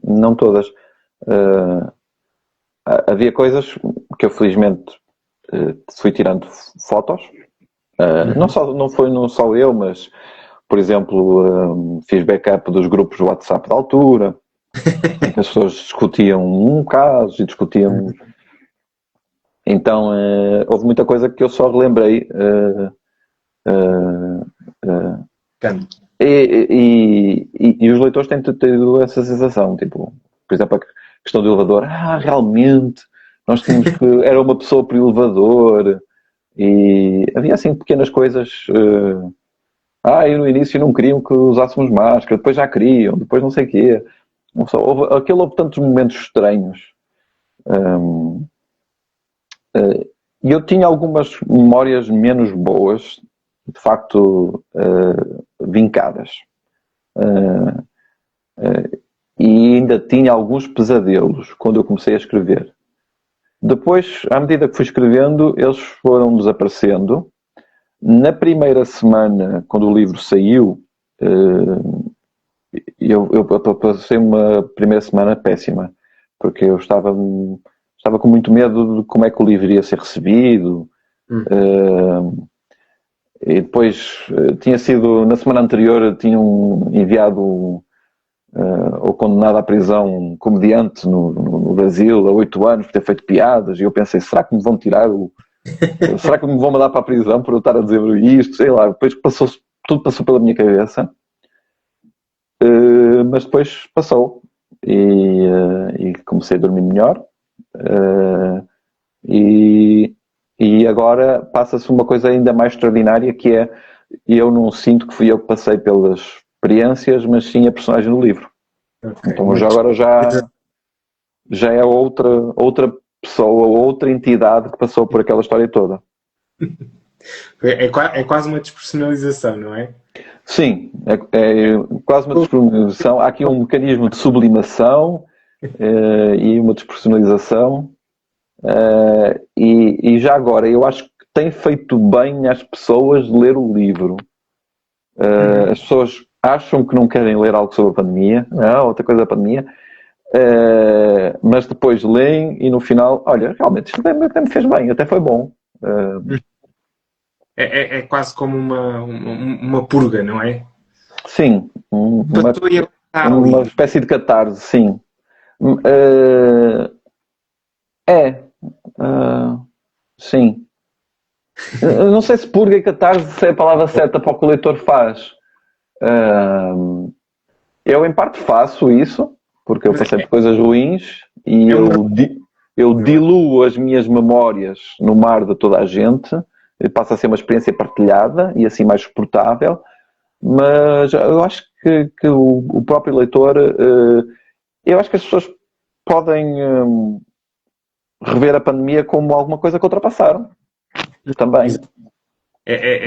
Não todas. Uh, Havia coisas que eu felizmente fui tirando fotos. Não só eu, mas por exemplo, fiz backup dos grupos de WhatsApp da altura, em que as pessoas discutiam um caso e discutiam. Então houve muita coisa que eu só relembrei. E os leitores têm tido essa sensação, tipo, por exemplo, a questão do elevador. Realmente, nós tínhamos que. Era uma pessoa por elevador, e havia assim pequenas coisas. E no início não queriam que usássemos máscara, depois já queriam, depois não sei o quê. Houve tantos momentos estranhos. E eu tinha algumas memórias menos boas, de facto, vincadas. E ainda tinha alguns pesadelos quando eu comecei a escrever. Depois, à medida que fui escrevendo, eles foram desaparecendo. Na primeira semana, quando o livro saiu, eu passei uma primeira semana péssima, porque eu estava com muito medo de como é que o livro iria ser recebido. E depois tinha sido, na semana anterior, tinham enviado ou condenado à prisão um comediante no Brasil há 8 anos por ter feito piadas, e eu pensei, será que me vão tirar será que me vão mandar para a prisão por eu estar a dizer isto? Sei lá, depois tudo passou pela minha cabeça, mas depois passou e comecei a dormir melhor, e agora passa-se uma coisa ainda mais extraordinária, que é, eu não sinto que fui eu que passei pelas experiências, mas sim a personagem do livro. Okay. Então agora já é outra pessoa, outra entidade que passou por aquela história toda. É quase uma despersonalização, não é? Sim, é quase uma despersonalização. Há aqui um mecanismo de sublimação e uma despersonalização. E já agora, eu acho que tem feito bem às pessoas ler o livro. As pessoas acham que não querem ler algo sobre a pandemia, outra coisa da pandemia, mas depois leem e no final, olha, realmente isto até me fez bem, até foi bom. É quase como uma purga, não é? Sim, uma espécie de catarse, sim. Sim. Não sei se purga e catarse é a palavra certa para o que o leitor faz. Eu em parte faço isso, porque eu passei por coisas ruins e eu diluo as minhas memórias no mar de toda a gente, e passa a ser uma experiência partilhada e assim mais suportável, mas eu acho que o próprio leitor, eu acho que as pessoas podem rever a pandemia como alguma coisa que ultrapassaram também, de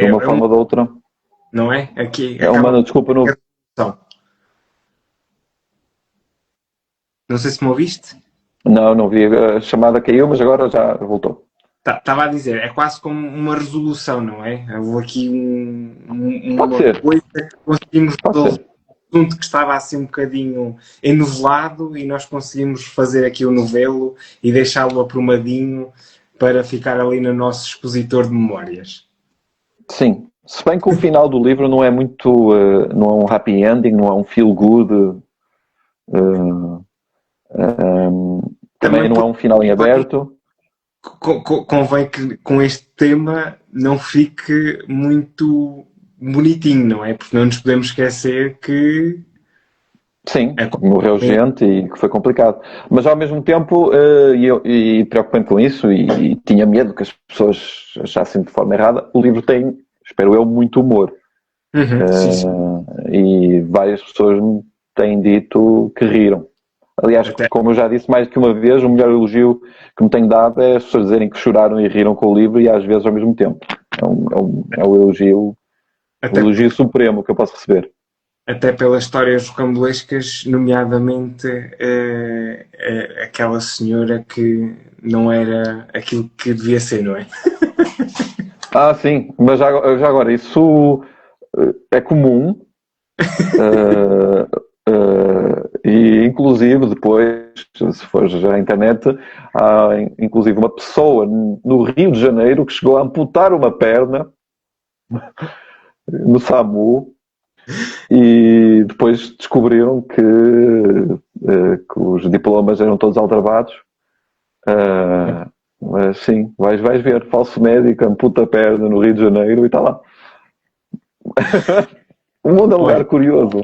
uma forma ou de outra. Não é? Aqui desculpa, não sei se me ouviste. Não vi, a chamada caiu, mas agora já voltou. Estava a dizer, é quase como uma resolução, não é? Houve aqui uma coisa que conseguimos resolver um assunto que estava assim um bocadinho enovelado, e nós conseguimos fazer aqui o novelo e deixá-lo aprumadinho para ficar ali no nosso expositor de memórias. Sim, se bem que o final do livro não é muito, não é um happy ending, não é um feel good, também não é um final em aberto. Convém que com este tema não fique muito bonitinho, não é? Porque não nos podemos esquecer que... Sim, morreu gente e que foi complicado. Mas ao mesmo tempo, e preocupante com isso, e tinha medo que as pessoas achassem de forma errada, o livro tem, espero eu, muito humor. Sim. E várias pessoas me têm dito que riram. Aliás, como eu já disse mais que uma vez, o melhor elogio que me tenho dado é as pessoas dizerem que choraram e riram com o livro, e às vezes ao mesmo tempo. É o elogio supremo que eu posso receber. Até pelas histórias rocambolescas, nomeadamente aquela senhora que não era aquilo que devia ser, não é? Sim, mas já agora, isso é comum, Uh, e inclusive depois, se for já à internet, há inclusive uma pessoa no Rio de Janeiro que chegou a amputar uma perna no SAMU e depois descobriram que os diplomas eram todos aldrabados. Mas sim, vais ver, falso médico, amputa a perna no Rio de Janeiro e está lá. O mundo é um lugar Olha, curioso.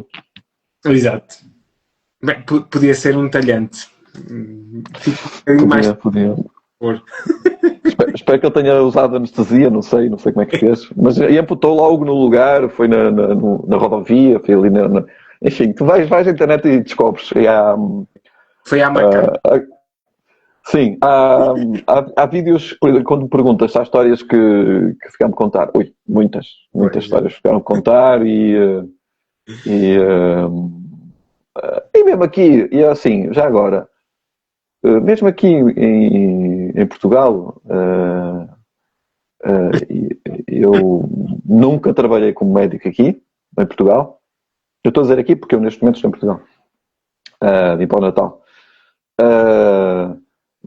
exato. Bem, podia ser um talhante. Fico um bocadinho mais Podia. por. Espero que ele tenha usado anestesia, não sei como é que fez. Mas e amputou logo no lugar, foi na rodovia, foi ali enfim, tu vais à internet e descobres. E Foi à macana. sim, há vídeos, quando me perguntas se há histórias que ficaram de contar. Ui, muitas Pois, histórias ficaram de contar e, e mesmo aqui, e assim, já agora, mesmo aqui em Portugal, eu nunca trabalhei como médico aqui, em Portugal. Eu estou a dizer aqui porque eu neste momento estou em Portugal, vim para o Natal.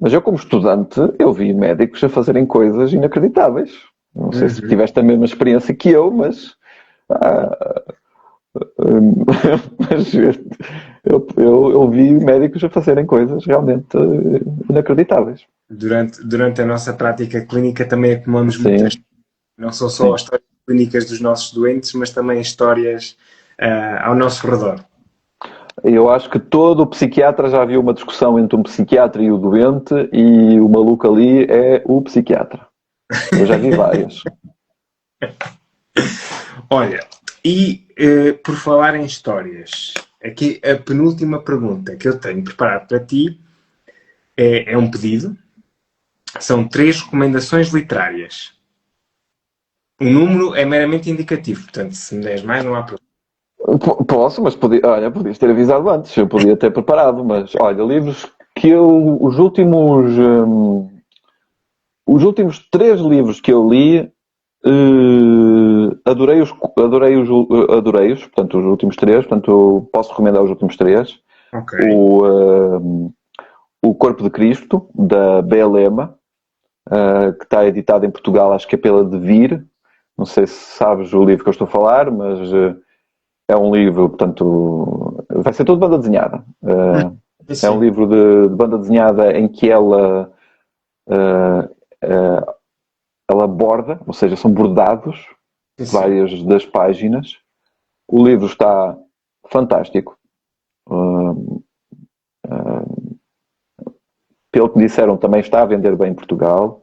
Mas eu, como estudante, eu vi médicos a fazerem coisas inacreditáveis. Não sei se tiveste a mesma experiência que eu, mas, mas eu vi médicos a fazerem coisas realmente inacreditáveis. durante a nossa prática clínica também acumulamos muitas. Sim, Não são só as sim. histórias clínicas dos nossos doentes, mas também histórias ao nosso redor. Eu acho que todo o psiquiatra já viu uma discussão entre um psiquiatra e o doente e o maluco ali é o psiquiatra. Eu já vi várias. Olha, e por falar em histórias, aqui a penúltima pergunta que eu tenho preparado para ti é um pedido. São 3 recomendações literárias. O número é meramente indicativo, portanto, se me deres mais, não há problema. Posso, mas podias ter avisado antes. Eu podia ter preparado, mas olha, livros que os últimos 3 livros que eu li, adorei-os, portanto, os últimos 3, portanto, eu posso recomendar os últimos 3. Ok. O Corpo de Cristo, da Belema, que está editado em Portugal, acho que é pela Devir. Não sei se sabes o livro que eu estou a falar, mas é um livro, portanto, vai ser tudo banda desenhada. É um livro de banda desenhada em que ela aborda, ou seja, são bordados várias das páginas. O livro está fantástico. Pelo que disseram, também está a vender bem em Portugal.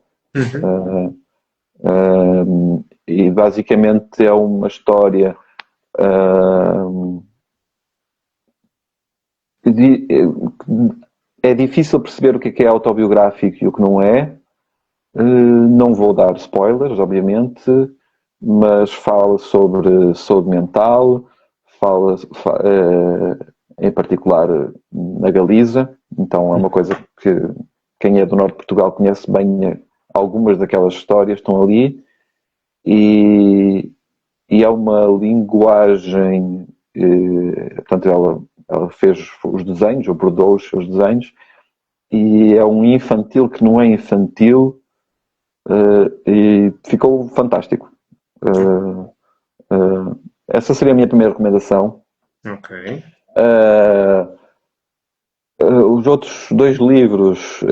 E basicamente é uma história é difícil perceber o que é autobiográfico e o que não é. Não vou dar spoilers, obviamente, mas fala sobre saúde mental, fala em particular na Galiza, então é uma coisa que quem é do norte de Portugal conhece bem. Algumas daquelas histórias estão ali e é uma linguagem, portanto ela fez os desenhos, ou bordou os seus desenhos, e é um infantil que não é infantil, e ficou fantástico. Essa seria a minha primeira recomendação. Ok. Os outros 2 livros,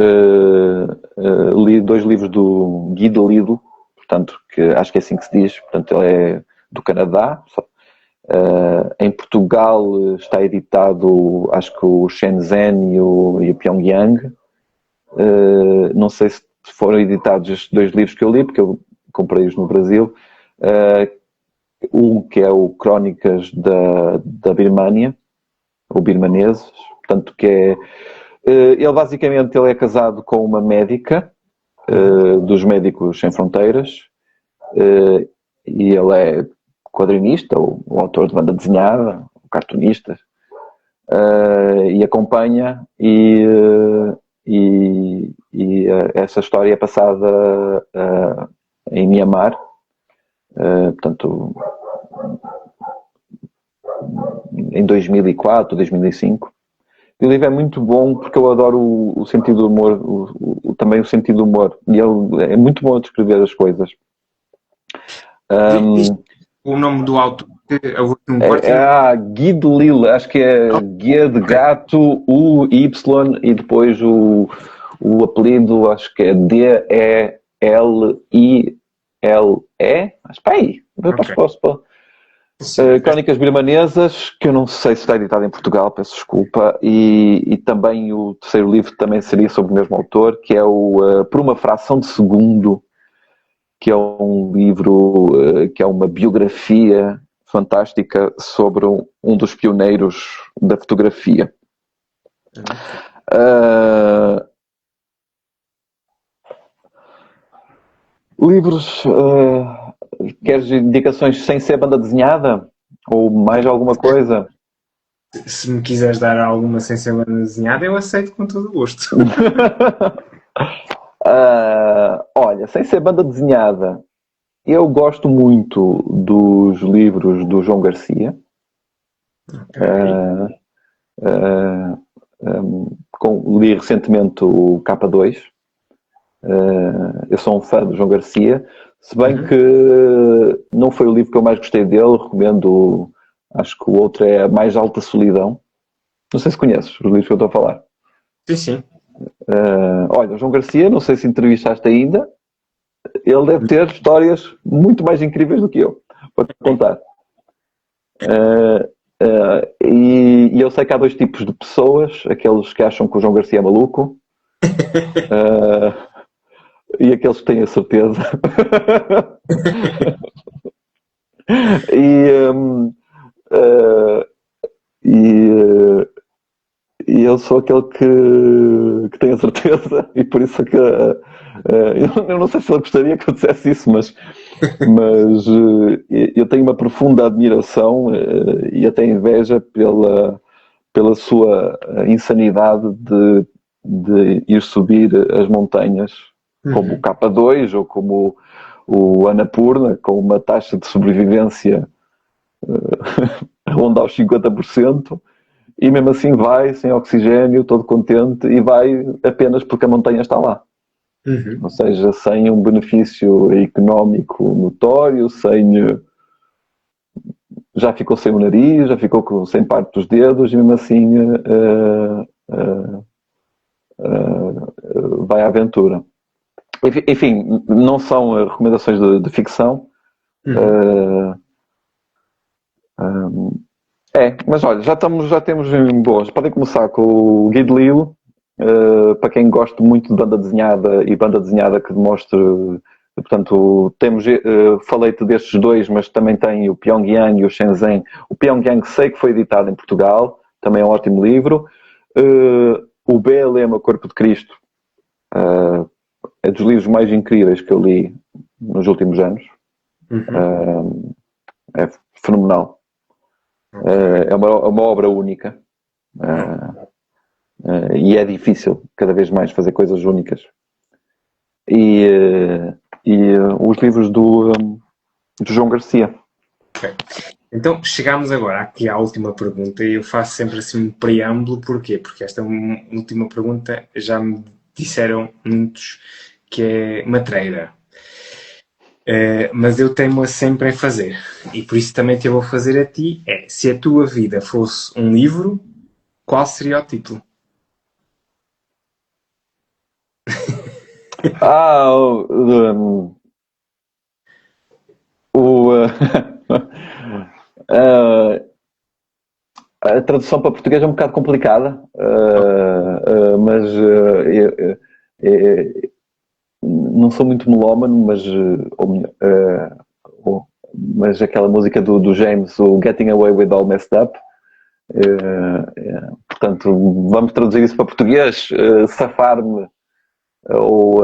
li 2 livros do Guy Delisle, portanto, que acho que é assim que se diz, portanto, ele é do Canadá. Em Portugal está editado, acho que o Shenzhen e o Pyongyang. Não sei se foram editados estes 2 livros que eu li, porque eu comprei-os no Brasil. Um que é o Crónicas da Birmânia, ou birmaneses, portanto, que é... Ele basicamente é casado com uma médica dos Médicos Sem Fronteiras, e ele é quadrinista, ou autor de banda desenhada, cartunista, e acompanha, essa história é passada em Mianmar, portanto, em 2004, 2005. E o livro é muito bom porque eu adoro o sentido do humor, também o sentido do humor. E ele é muito bom a descrever as coisas. O nome do autor, Guy Delisle, acho que é Guia de Gato, U-Y, e depois o apelido, acho que é D-E-L-I-L-E, acho que é aí. Crónicas Birmanesas, que eu não sei se está editado em Portugal, peço desculpa, e também o terceiro livro também seria sobre o mesmo autor, que é o Por uma Fração de Segundo, que é um livro, que é uma biografia fantástica sobre um dos pioneiros da fotografia. Livros, queres indicações sem ser banda desenhada? Ou mais alguma coisa? Se me quiseres dar alguma sem ser banda desenhada, eu aceito com todo o gosto. Olha, sem ser banda desenhada, eu gosto muito dos livros do João Garcia. Li recentemente o K2. Eu sou um fã do João Garcia, se bem que não foi o livro que eu mais gostei dele. Recomendo, acho que o outro é A Mais Alta Solidão. Não sei se conheces os livros que eu estou a falar. Sim. Olha, o João Garcia, não sei se entrevistaste ainda, ele deve ter histórias muito mais incríveis do que eu para te contar. E eu sei que há dois tipos de pessoas: aqueles que acham que o João Garcia é maluco e aqueles que têm a certeza. E eu sou aquele que tem a certeza, e por isso que eu não sei se ele gostaria que eu dissesse isso, mas eu tenho uma profunda admiração e até inveja pela sua insanidade de ir subir as montanhas, como o K2 ou como o Annapurna, com uma taxa de sobrevivência ronda aos 50%. E mesmo assim vai, sem oxigênio, todo contente, e vai apenas porque a montanha está lá. Ou seja, sem um benefício económico notório, já ficou sem o nariz, já ficou sem parte dos dedos, e mesmo assim vai à aventura. Enfim, não são recomendações de ficção. Mas olha, já temos em boas. Podem começar com o Guy Delisle, para quem gosta muito de banda desenhada e banda desenhada que demonstre. Portanto, falei-te destes dois, mas também tem o Pyongyang e o Shenzhen. O Pyongyang sei que foi editado em Portugal, também é um ótimo livro. O BLM, o Corpo de Cristo, é dos livros mais incríveis que eu li nos últimos anos. É fenomenal. É uma obra única. E é difícil cada vez mais fazer coisas únicas. E os livros do João Garcia. Okay. Então chegamos agora aqui à última pergunta, e eu faço sempre assim um preâmbulo. Porquê? Porque esta última pergunta já me disseram muitos que é matreira. Mas eu teimo sempre em fazer, e por isso também te vou fazer a ti. Se a tua vida fosse um livro, qual seria o título? A tradução para português é um bocado complicada, mas não sou muito melómano, mas aquela música do James, o Getting Away with All Messed Up, portanto, vamos traduzir isso para português: safar-me, ou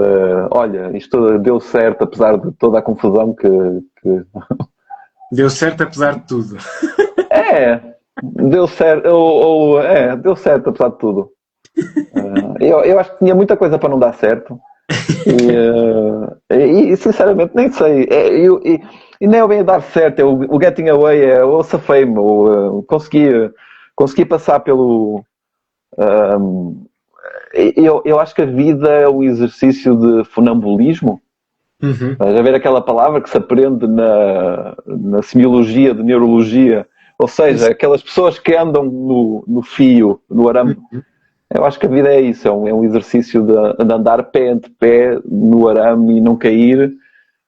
olha, isto deu certo apesar de toda a confusão que... Deu certo apesar de tudo. Deu certo, deu certo apesar de tudo. Eu acho que tinha muita coisa para não dar certo. E sinceramente nem sei. E nem é bem a dar certo, é o getting away, é o safame, consegui passar pelo. Eu acho que a vida é um exercício de funambulismo. Estás a ver aquela palavra que se aprende na semiologia de neurologia, ou seja, aquelas pessoas que andam no fio, no arame. Eu acho que a vida é isso, é um exercício de andar pé ante pé no arame e não cair,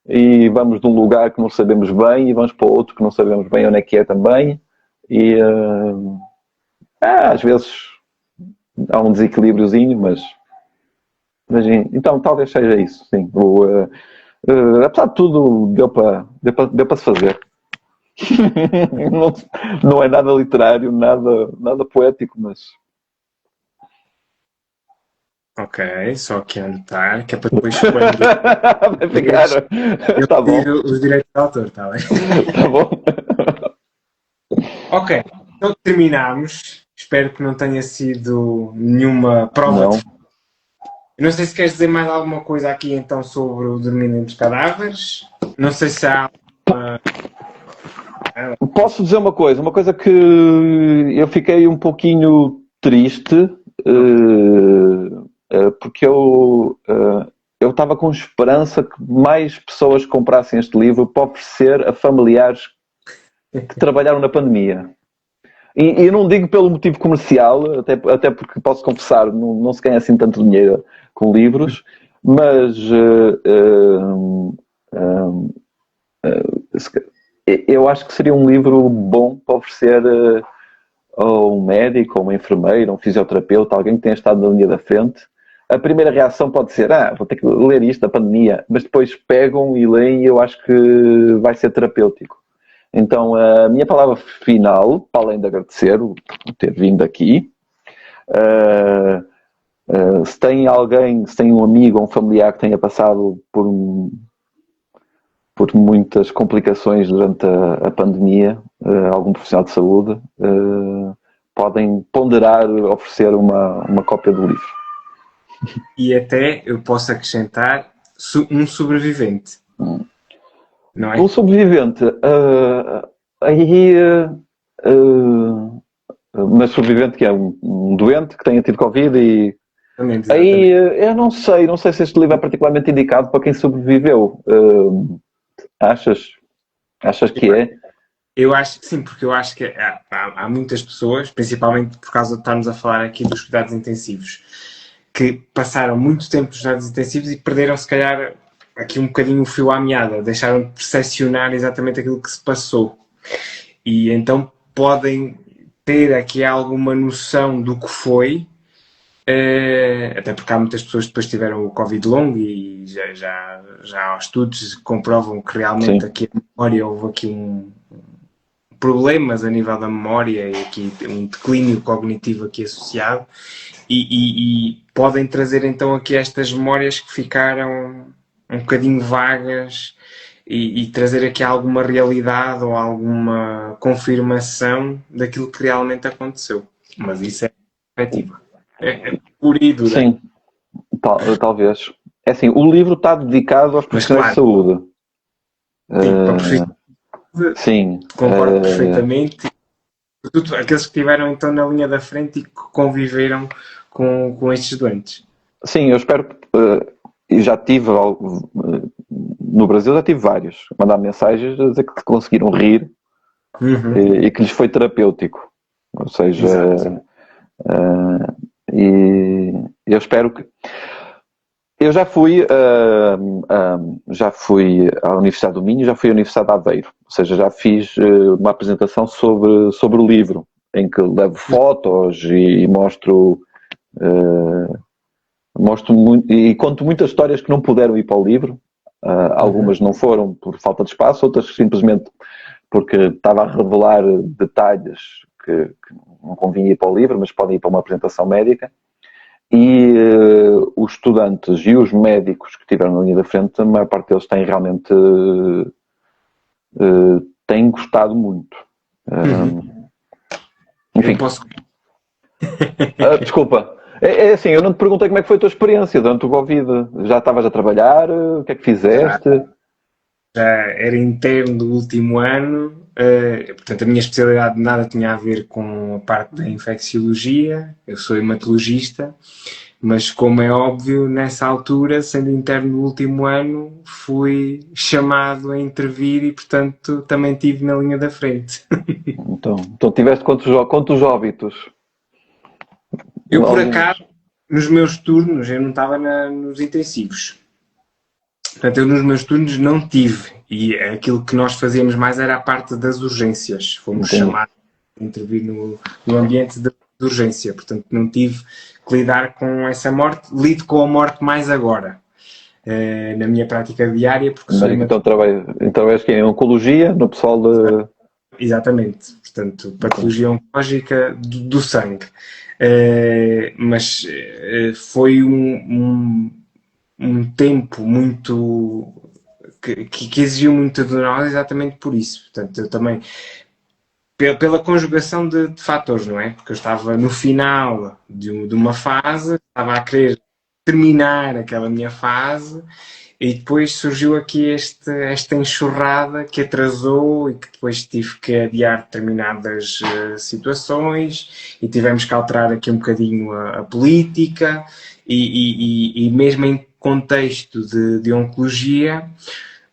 e vamos de um lugar que não sabemos bem e vamos para outro que não sabemos bem onde é que é também, e às vezes há um desequilíbriozinho, mas então talvez seja isso, sim. Apesar de tudo, deu para se fazer. Não é nada literário, nada poético, mas. Ok, só aqui a anotar, que é para depois quando Vai ficar. eu Tá bom. pedir os direitos de autor, está bem? Tá bom. Ok, então terminámos. Espero que não tenha sido nenhuma prova Não. de. Eu não sei se queres dizer mais alguma coisa aqui então sobre o Dormir entre os Cadáveres. Não sei se há. Posso dizer uma coisa que eu fiquei um pouquinho triste, porque eu estava com esperança que mais pessoas comprassem este livro para oferecer a familiares que trabalharam na pandemia. E eu não digo pelo motivo comercial, até porque posso confessar, não se ganha assim tanto dinheiro com livros, mas eu acho que seria um livro bom para oferecer a um médico, a uma enfermeira, a um fisioterapeuta, alguém que tenha estado na linha da frente. A primeira reação pode ser, vou ter que ler isto, a pandemia, mas depois pegam e leem e eu acho que vai ser terapêutico. Então, a minha palavra final, para além de agradecer por ter vindo aqui, se tem um amigo ou um familiar que tenha passado por muitas complicações durante a pandemia, algum profissional de saúde, podem ponderar oferecer uma cópia do livro. E até eu posso acrescentar um sobrevivente. Não é? Um sobrevivente, mas sobrevivente que é um doente que tenha tido Covid e Exatamente. aí eu não sei se este livro é particularmente indicado para quem sobreviveu. Achas que é? Eu acho que sim, porque eu acho que há muitas pessoas, principalmente por causa de estarmos a falar aqui dos cuidados intensivos, que passaram muito tempo nos cuidados intensivos e perderam, se calhar, aqui um bocadinho o fio à meada, deixaram de percepcionar exatamente aquilo que se passou. E então podem ter aqui alguma noção do que foi, até porque há muitas pessoas que depois tiveram o Covid longo e já há estudos que comprovam que realmente aqui a memória houve aqui problemas a nível da memória e aqui um declínio cognitivo aqui associado e podem trazer então aqui estas memórias que ficaram um bocadinho vagas e trazer aqui alguma realidade ou alguma confirmação daquilo que realmente aconteceu. Mas isso é perspectiva. É pura e dura. Sim, talvez. É assim, o livro está dedicado aos profissionais de saúde. Sim. Concordo perfeitamente. Aqueles que estiveram então na linha da frente e que conviveram com estes doentes. Sim, eu espero que. E já tive, no Brasil já tive vários, mandar mensagens a dizer que conseguiram rir e que lhes foi terapêutico. Ou seja, e eu espero que. Eu já fui à Universidade do Minho, já fui à Universidade de Aveiro, ou seja, já fiz uma apresentação sobre o livro, em que levo fotos e mostro muito, e conto muitas histórias que não puderam ir para o livro. Algumas não foram por falta de espaço, outras simplesmente porque estava a revelar detalhes que não convinha ir para o livro, mas podem ir para uma apresentação médica. E os estudantes e os médicos que estiveram na linha da frente, a maior parte deles têm realmente têm gostado muito. Enfim. Desculpa. É assim, eu não te perguntei como é que foi a tua experiência durante o Covid. Já estavas a trabalhar? O que é que fizeste? já era interno do último ano, portanto a minha especialidade nada tinha a ver com a parte da infecciologia, eu sou hematologista, mas como é óbvio, nessa altura, sendo interno do último ano, fui chamado a intervir e portanto também estive na linha da frente. Então tiveste quantos óbitos? Eu por Alguns. acaso, nos meus turnos, eu não estava nos intensivos. Portanto, eu nos meus turnos não tive. E aquilo que nós fazíamos mais era a parte das urgências. Fomos Entendi. chamados a intervir no ambiente de urgência. Portanto, não tive que lidar com essa morte. Lido com a morte mais agora, na minha prática diária, porque sou Então trabalhas em oncologia, no pessoal de... Exatamente, portanto, patologia oncológica do sangue. Mas foi um tempo muito que exigiu muito de nós exatamente por isso. Portanto, eu também, pela conjugação de fatores, não é? Porque eu estava no final de uma fase, estava a querer terminar aquela minha fase e depois surgiu aqui esta enxurrada que atrasou e que depois tive que adiar determinadas situações e tivemos que alterar aqui um bocadinho a política e mesmo em contexto de oncologia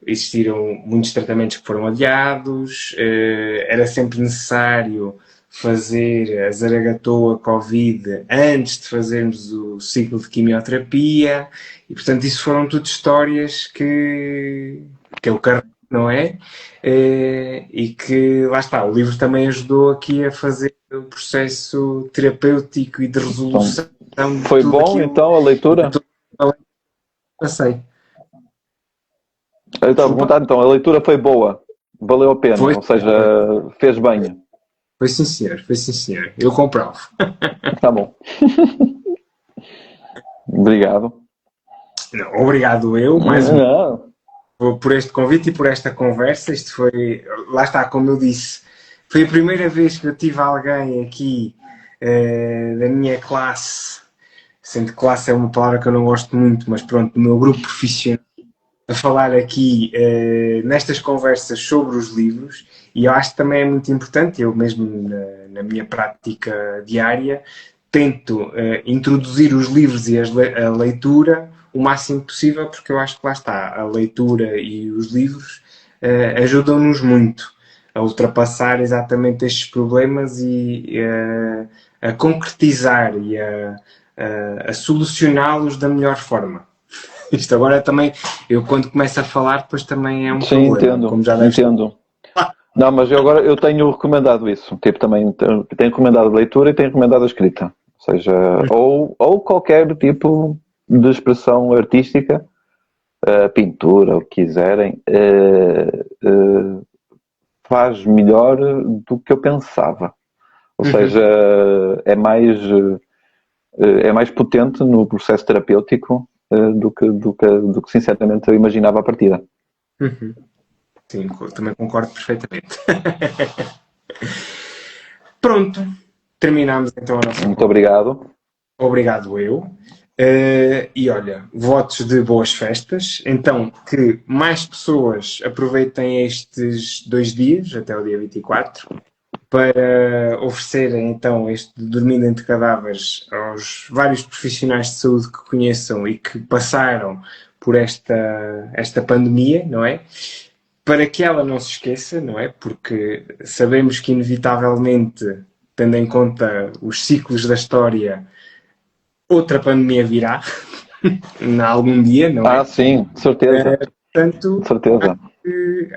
existiram muitos tratamentos que foram adiados, era sempre necessário fazer a Zaragatoa Covid antes de fazermos o ciclo de quimioterapia e portanto isso foram tudo histórias que eu carrego, não é? E que lá está, o livro também ajudou aqui a fazer o processo terapêutico e de resolução então, foi de tudo bom aquilo então a leitura? que passei. Eu estava a perguntar, então, a leitura foi boa, valeu a pena, Foi, ou seja, fez bem. foi sim senhor, eu comprovo. Tá bom. Obrigado. Não, obrigado eu, mais por este convite e por esta conversa. Isto foi, lá está, como eu disse, foi a primeira vez que eu tive alguém aqui da minha classe, sendo que classe é uma palavra que eu não gosto muito, mas pronto, do meu grupo profissional, a falar aqui nestas conversas sobre os livros, e eu acho que também é muito importante, eu mesmo na minha prática diária, tento introduzir os livros e a leitura o máximo possível, porque eu acho que lá está, a leitura e os livros ajudam-nos muito a ultrapassar exatamente estes problemas e a concretizar e a solucioná-los da melhor forma. Isto agora também, eu quando começo a falar, depois também é um Sim, problema. entendo, Como já deves... entendo. Não, mas eu tenho recomendado isso. Tipo, também tenho recomendado a leitura e tenho recomendado a escrita. Ou seja, ou qualquer tipo de expressão artística, pintura, o que quiserem, faz melhor do que eu pensava. Ou seja, é mais potente no processo terapêutico do que sinceramente eu imaginava à partida. Sim, também concordo perfeitamente. Pronto, terminamos então a nossa Muito obrigado. Obrigado eu. E olha, votos de boas festas. Então, que mais pessoas aproveitem estes 2 dias, até o dia 24, para oferecerem então este Dormindo entre Cadáveres aos vários profissionais de saúde que conheçam e que passaram por esta pandemia, não é? Para que ela não se esqueça, não é? Porque sabemos que inevitavelmente, tendo em conta os ciclos da história, outra pandemia virá em algum dia, não é? Sim, certeza. Portanto, Certeza.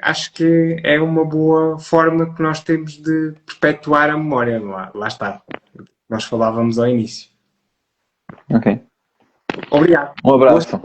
acho que é uma boa forma que nós temos de perpetuar a memória. Lá está. Nós falávamos ao início. Ok. Obrigado. Um abraço.